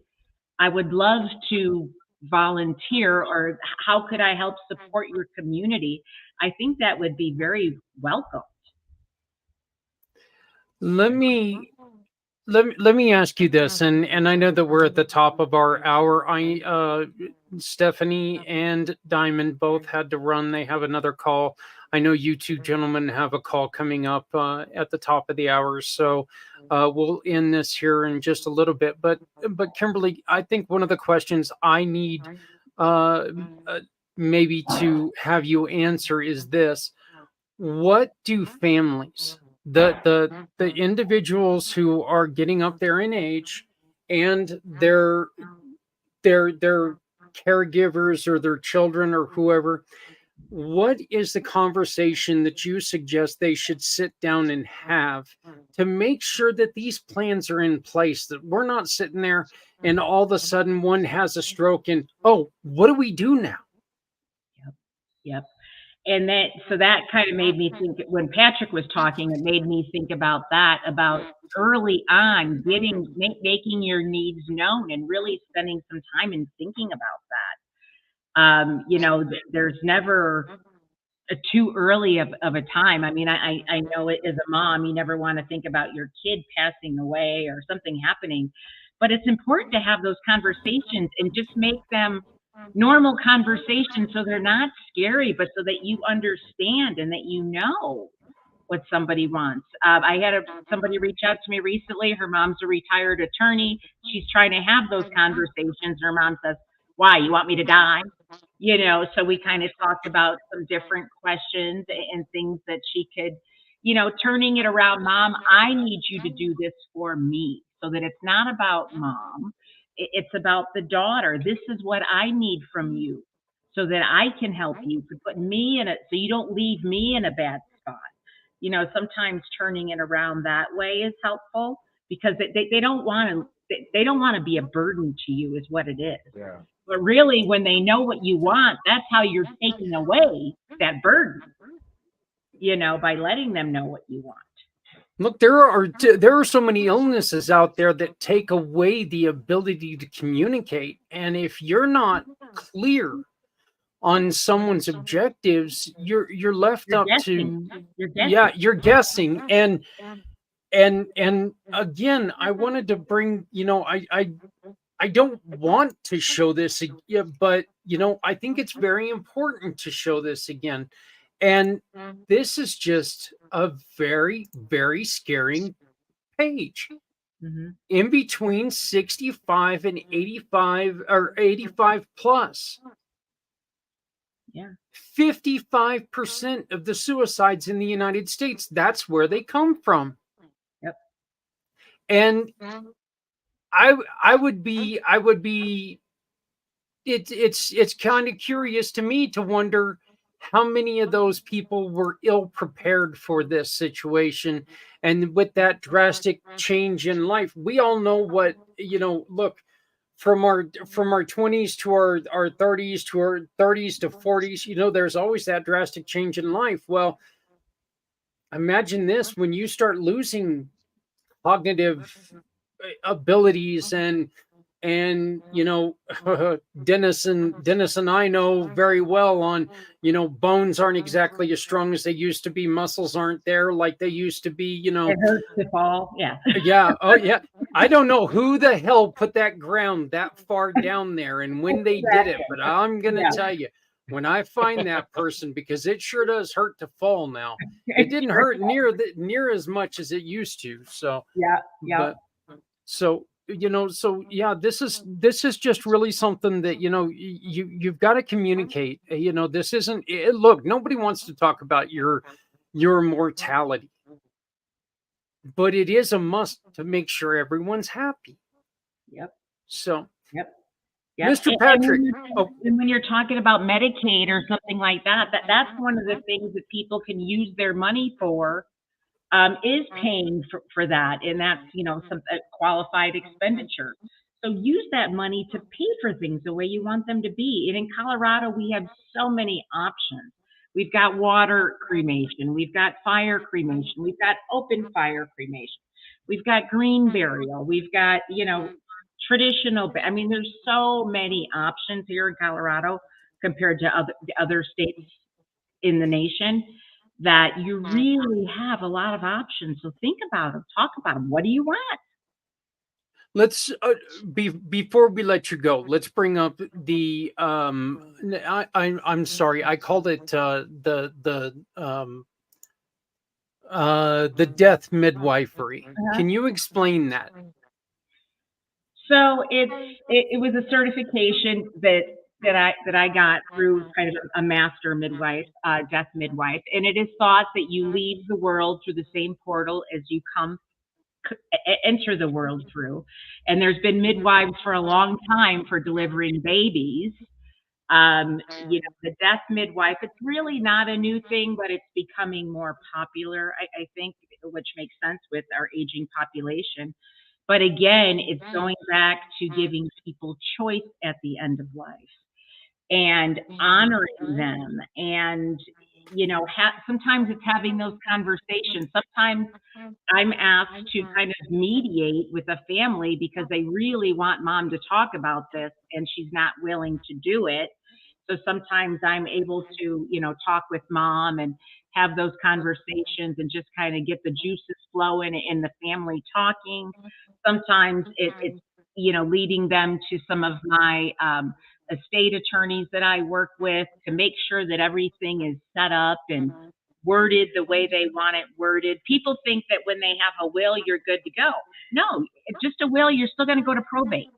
I would love to volunteer, or how could I help support your community? I think that would be very welcome. Let me let me ask you this, and I know that we're at the top of our hour. Stephanie and Diamond both had to run. They have another call. I know you two gentlemen have a call coming up at the top of the hour, so we'll end this here in just a little bit. But Kimberly, I think one of the questions I need maybe to have you answer is this: what do families, the individuals who are getting up there in age, and their caregivers or their children or whoever, what is the conversation that you suggest they should sit down and have to make sure that these plans are in place, that we're not sitting there and all of a sudden one has a stroke and, oh, what do we do now? Yep. And that kind of made me think, when Patrick was talking, it made me think about that, about early on making your needs known and really spending some time and thinking about that. There's never too early of a time. I mean, I know it as a mom, you never want to think about your kid passing away or something happening, but it's important to have those conversations and just make them normal conversations, so they're not scary, but so that you understand and that you know what somebody wants. I had somebody reach out to me recently. Her mom's a retired attorney. She's trying to have those conversations. Her mom says, "Why? You want me to die?" So we kind of talked about some different questions and things that she could, turning it around. Mom, I need you to do this for me, so that it's not about mom. It's about the daughter. This is what I need from you so that I can help you, to put me in it, so you don't leave me in a bad spot. Sometimes turning it around that way is helpful, because they don't want to be a burden to you, is what it is. Yeah. But really, when they know what you want, that's how you're taking away that burden, by letting them know what you want. Look, there are so many illnesses out there that take away the ability to communicate. And if you're not clear on someone's objectives, you're left up to, you're guessing. And again, I wanted to bring, I don't want to show this, but I think it's very important to show this again. And this is just a very, very scary page. Mm-hmm. In between 65 and 85, or 85 plus. Yeah. 55% of the suicides in the United States, that's where they come from. Yep. And I would be it's kind of curious to me to wonder how many of those people were ill prepared for this situation. And with that drastic change in life, we all know what, look, from our 20s to our 30s, to our 30s to 40s, there's always that drastic change in life. Well, imagine this: when you start losing cognitive abilities, and Dennis and I know very well on, bones aren't exactly as strong as they used to be. Muscles aren't there like they used to be, It hurts to fall. Yeah. Yeah. Oh yeah. I don't know who the hell put that ground that far down there and when they did it, but I'm going to tell you, when I find that person, because it sure does hurt to fall now. It didn't hurt near as much as it used to. So yeah. So this is just really something that, you've got to communicate. This isn't, look, nobody wants to talk about your mortality, but it is a must to make sure everyone's happy. Yep. So, yep. Mr. Patrick. And when you're talking about Medicaid or something like that, that's one of the things that people can use their money for, is paying for that. And that's, some qualified expenditure. So use that money to pay for things the way you want them to be. And in Colorado, we have so many options. We've got water cremation. We've got fire cremation. We've got open fire cremation. We've got green burial. We've got, traditional. I mean, there's so many options here in Colorado compared to other states in the nation, that you really have a lot of options. So think about them, talk about them. What do you want? Let's before we let you go, let's bring up the I'm sorry, I called it the death midwifery. Can you explain that? So it was a certification that that I got through kind of a master midwife, death midwife, and it is thought that you leave the world through the same portal as you enter the world through. And there's been midwives for a long time for delivering babies. The death midwife, it's really not a new thing, but it's becoming more popular, I think, which makes sense with our aging population. But again, it's going back to giving people choice at the end of life and honoring them. And, sometimes it's having those conversations. Sometimes I'm asked to kind of mediate with a family because they really want mom to talk about this and she's not willing to do it. So sometimes I'm able to, talk with mom and have those conversations and just kind of get the juices flowing in the family talking. Sometimes it's leading them to some of my estate attorneys that I work with to make sure that everything is set up and worded the way they want it worded. People think that when they have a will, you're good to go. No, it's just a will. You're still going to go to probate.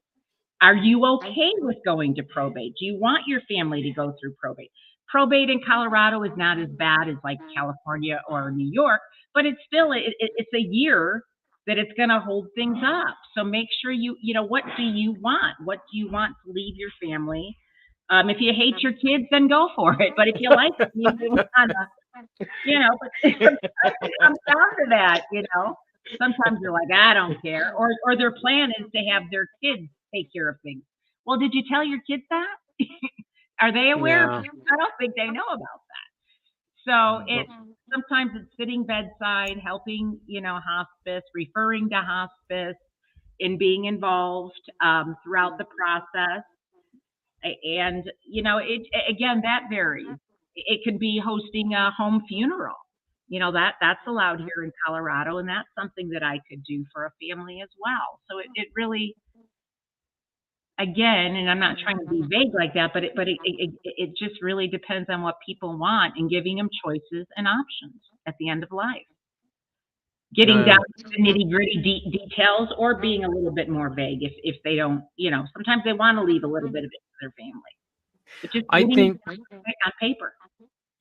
Are you okay with going to probate? Do you want your family to go through probate? Probate in Colorado is not as bad as like California or New York, but it's still, it's a year that it's going to hold things up. So make sure what do you want? What do you want to leave your family? If you hate your kids, then go for it. But if you like them, you want to, but it comes down to that, Sometimes they're like, I don't care. Or their plan is to have their kids take care of things. Well, did you tell your kids that? Are they aware? Yeah. I don't think they know about that. So sometimes it's sitting bedside, helping, hospice, referring to hospice, and being involved throughout the process. And, again, that varies. It could be hosting a home funeral. That's allowed here in Colorado, and that's something that I could do for a family as well. So it really, again, and I'm not trying to be vague like that, but it just really depends on what people want and giving them choices and options at the end of life. Getting down to the nitty-gritty details, or being a little bit more vague if they don't, sometimes they want to leave a little bit of it to their family. But just I think on paper.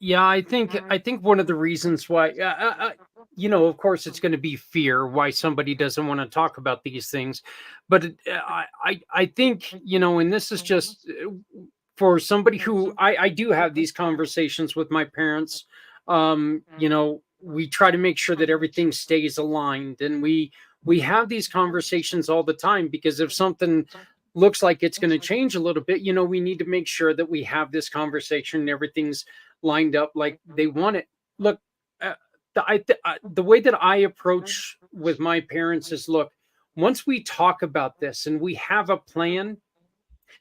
Yeah, I think one of the reasons why, of course, it's going to be fear why somebody doesn't want to talk about these things, but I think, and this is just for somebody who I do have these conversations with my parents. We try to make sure that everything stays aligned, and we have these conversations all the time, because if something looks like it's going to change a little bit, we need to make sure that we have this conversation and everything's lined up like they want it. Look, the way that I approach with my parents is, look, once we talk about this and we have a plan,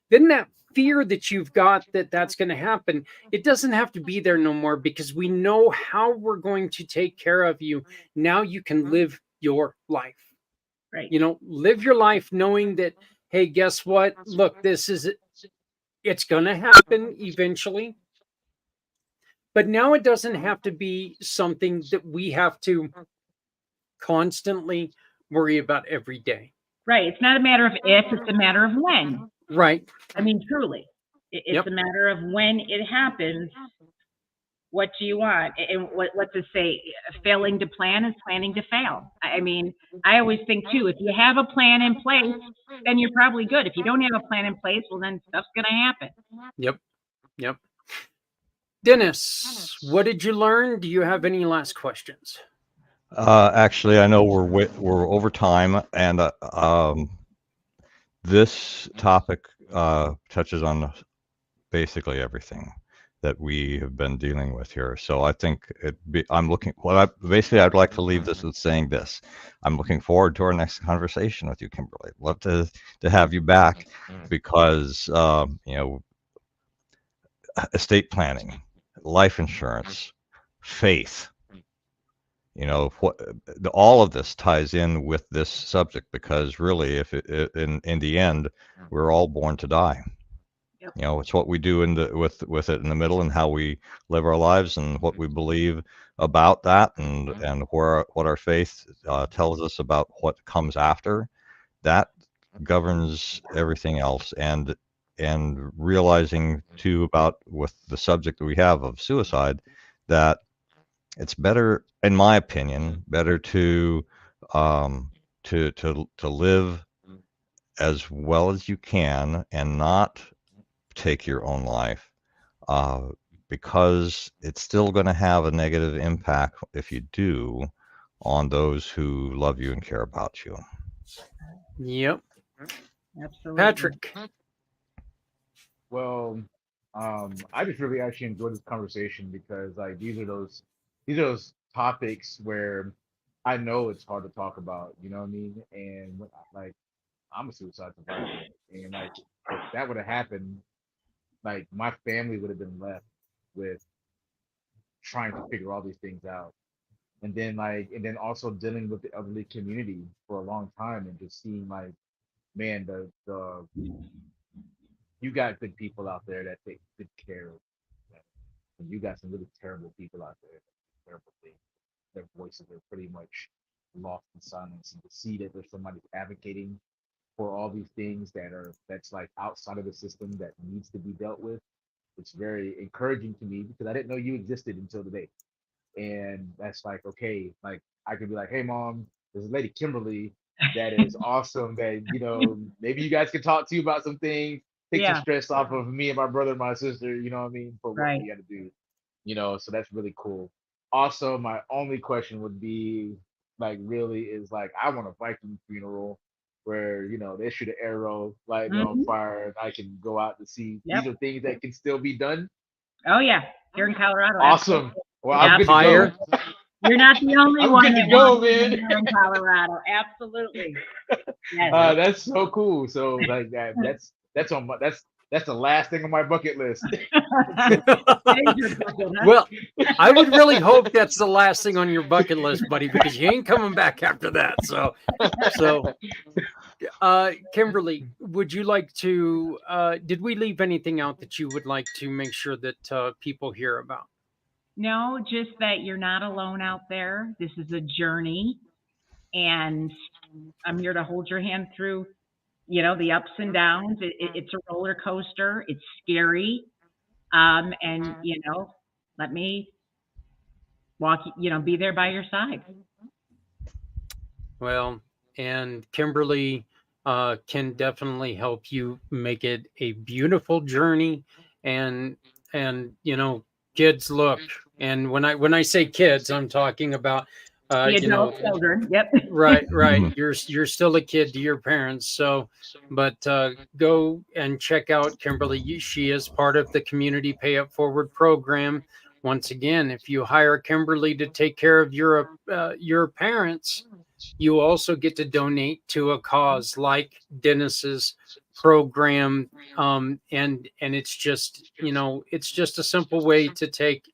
then that fear that you've got that's going to happen, it doesn't have to be there no more, because we know how we're going to take care of you. Now you can live your life, right? Live your life knowing that, hey, guess what? Look, it's going to happen eventually. But now it doesn't have to be something that we have to constantly worry about every day. Right. It's not a matter of if, it's a matter of when. Right. I mean, truly, it's a matter of when it happens. What do you want? And what to say? Failing to plan is planning to fail. I mean, I always think too, if you have a plan in place, then you're probably good. If you don't have a plan in place, well, then stuff's going to happen. Yep. Dennis, what did you learn? Do you have any last questions? Actually, I know we're over time, and this topic touches on basically everything that we have been dealing with here. So I think I'd like to leave this with saying this. I'm looking forward to our next conversation with you, Kimberly. Love to have you back, because estate planning, life insurance, faith, all of this ties in with this subject, because really, if in the end, we're all born to die. Yep. It's what we do with it in the middle, and how we live our lives, and what we believe about that, and what our faith tells us about what comes after. That governs everything else. And and realizing too about with the subject that we have of suicide, that it's better, in my opinion, better to live as well as you can and not take your own life, uh, because it's still going to have a negative impact if you do on those who love you and care about you. Yep. Absolutely. Patrick. Well, I just really actually enjoyed this conversation because like these are those topics where I know it's hard to talk about, you know what I mean? And like I'm a suicide survivor, and like if that would have happened, like my family would have been left with trying to figure all these things out. And then also dealing with the elderly community for a long time and just seeing like, man, the you got good people out there that take good care of them. And you got some really terrible people out there that do terrible things. Their voices are pretty much lost in silence. And to see that there's somebody advocating for all these things that's like outside of the system that needs to be dealt with, it's very encouraging to me because I didn't know you existed until today. And that's like, okay, like I could be like, hey mom, there's a lady Kimberly that is awesome that, maybe you guys can talk to you about some things, take some Yeah. stress off of me and my brother and my sister, you know what I mean, for what Right. we gotta do. So that's really cool. Also, my only question would be like really is like I want a Viking funeral where, they shoot an arrow, light me on Mhm. fire, and I can go out to see Yep. these are things that can still be done. Oh yeah. Here in Colorado. Awesome. Well, I'm Yeah. good to Fire. go. You're not the only I'm one good to that go, wants to man. be here in Colorado. Absolutely. Yes. That's so cool. So like that's on my that's the last thing on my bucket list. Major bucket, huh? Well, I would really hope that's the last thing on your bucket list, buddy, because you ain't coming back after that. So, Kimberly, would you like to? Did we leave anything out that you would like to make sure that people hear about? No, just that you're not alone out there. This is a journey, and I'm here to hold your hand through, the ups and downs. It's a roller coaster. It's scary, and let me walk. Be there by your side. Well, and Kimberly can definitely help you make it a beautiful journey. And kids, look. And when I say kids, I'm talking about The adult children. Yep. right. Mhm. You're still a kid to your parents. So, but go and check out Kimberly. She is part of the Community Pay It Forward program. Once again, if you hire Kimberly to take care of your parents, you also get to donate to a cause like Dennis's program, and it's just it's just a simple way to take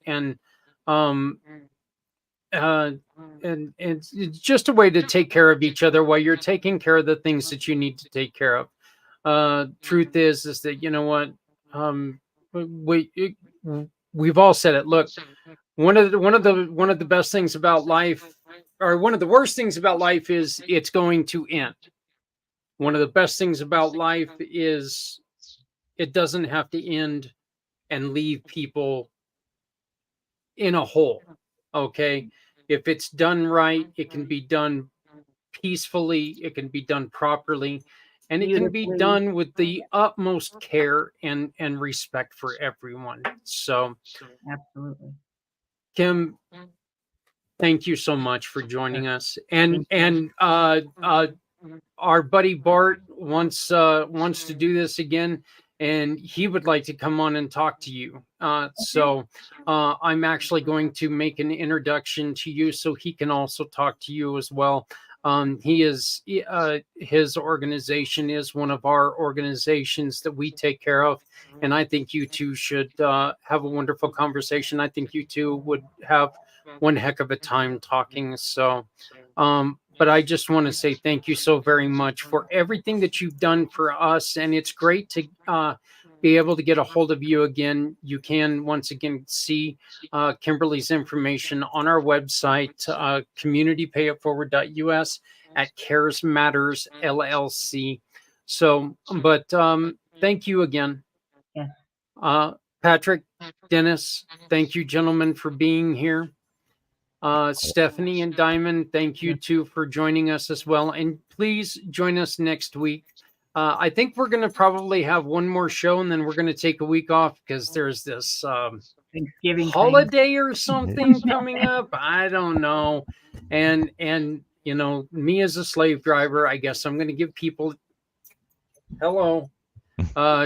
um uh and it's just a way to take care of each other while you're taking care of the things that you need to take care of. Truth is that um we we've all said it. Look, one of the best things about life, or one of the worst things about life, is it's going to end. One of the best things about life is it doesn't have to end and leave people in a hole. Okay. If it's done right, it can be done peacefully, it can be done properly, and it can be Beautifully. done with the utmost care and respect for everyone. So, Absolutely. Kim, thank you so much for joining us. And our buddy Bart wants to do this again, and he would like to come on and talk to you. So I'm actually going to make an introduction to you so he can also talk to you as well. His organization is one of our organizations that we take care of, and I think you two should have a wonderful conversation. I think you two would have one heck of a time talking. So, but I just want to say thank you so very much for everything that you've done for us, and it's great to be able to get a hold of you again. You can once again see Kimberly's information on our website, communitypayitforward.us at Cares Matters LLC. So, but thank you again. Yes. Patrick, Dennis, thank you, gentlemen, for being here. Stephanie and Diamond, thank you too for joining us as well. And please join us next week. I think we're going to probably have one more show, and then we're going to take a week off because there's this Thanksgiving holiday or something coming up. I don't know. And you know, me as a slave driver, I guess I'm going to give people hello.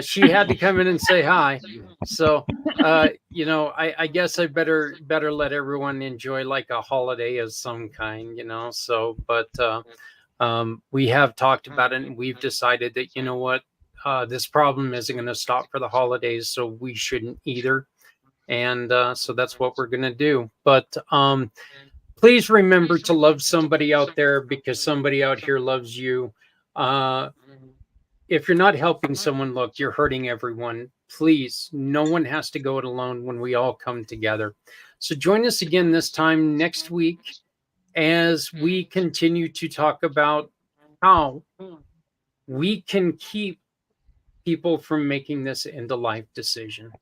She had to come in and say hi. So, you know, I guess I better let everyone enjoy like a holiday of some kind, you know. So, but we have talked about it, and we've decided that, you know what, this problem isn't going to stop for the holidays, so we shouldn't either. And so that's what we're going to do. But please remember to love somebody out there, because somebody out here loves you. If you're not helping someone, look, you're hurting everyone. Please, no one has to go it alone when we all come together. So join us again this time next week as we continue to talk about how we can keep people from making this end of life decision.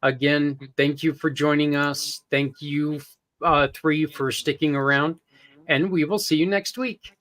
Again, thank you for joining us. Thank you, three, for sticking around, and we will see you next week.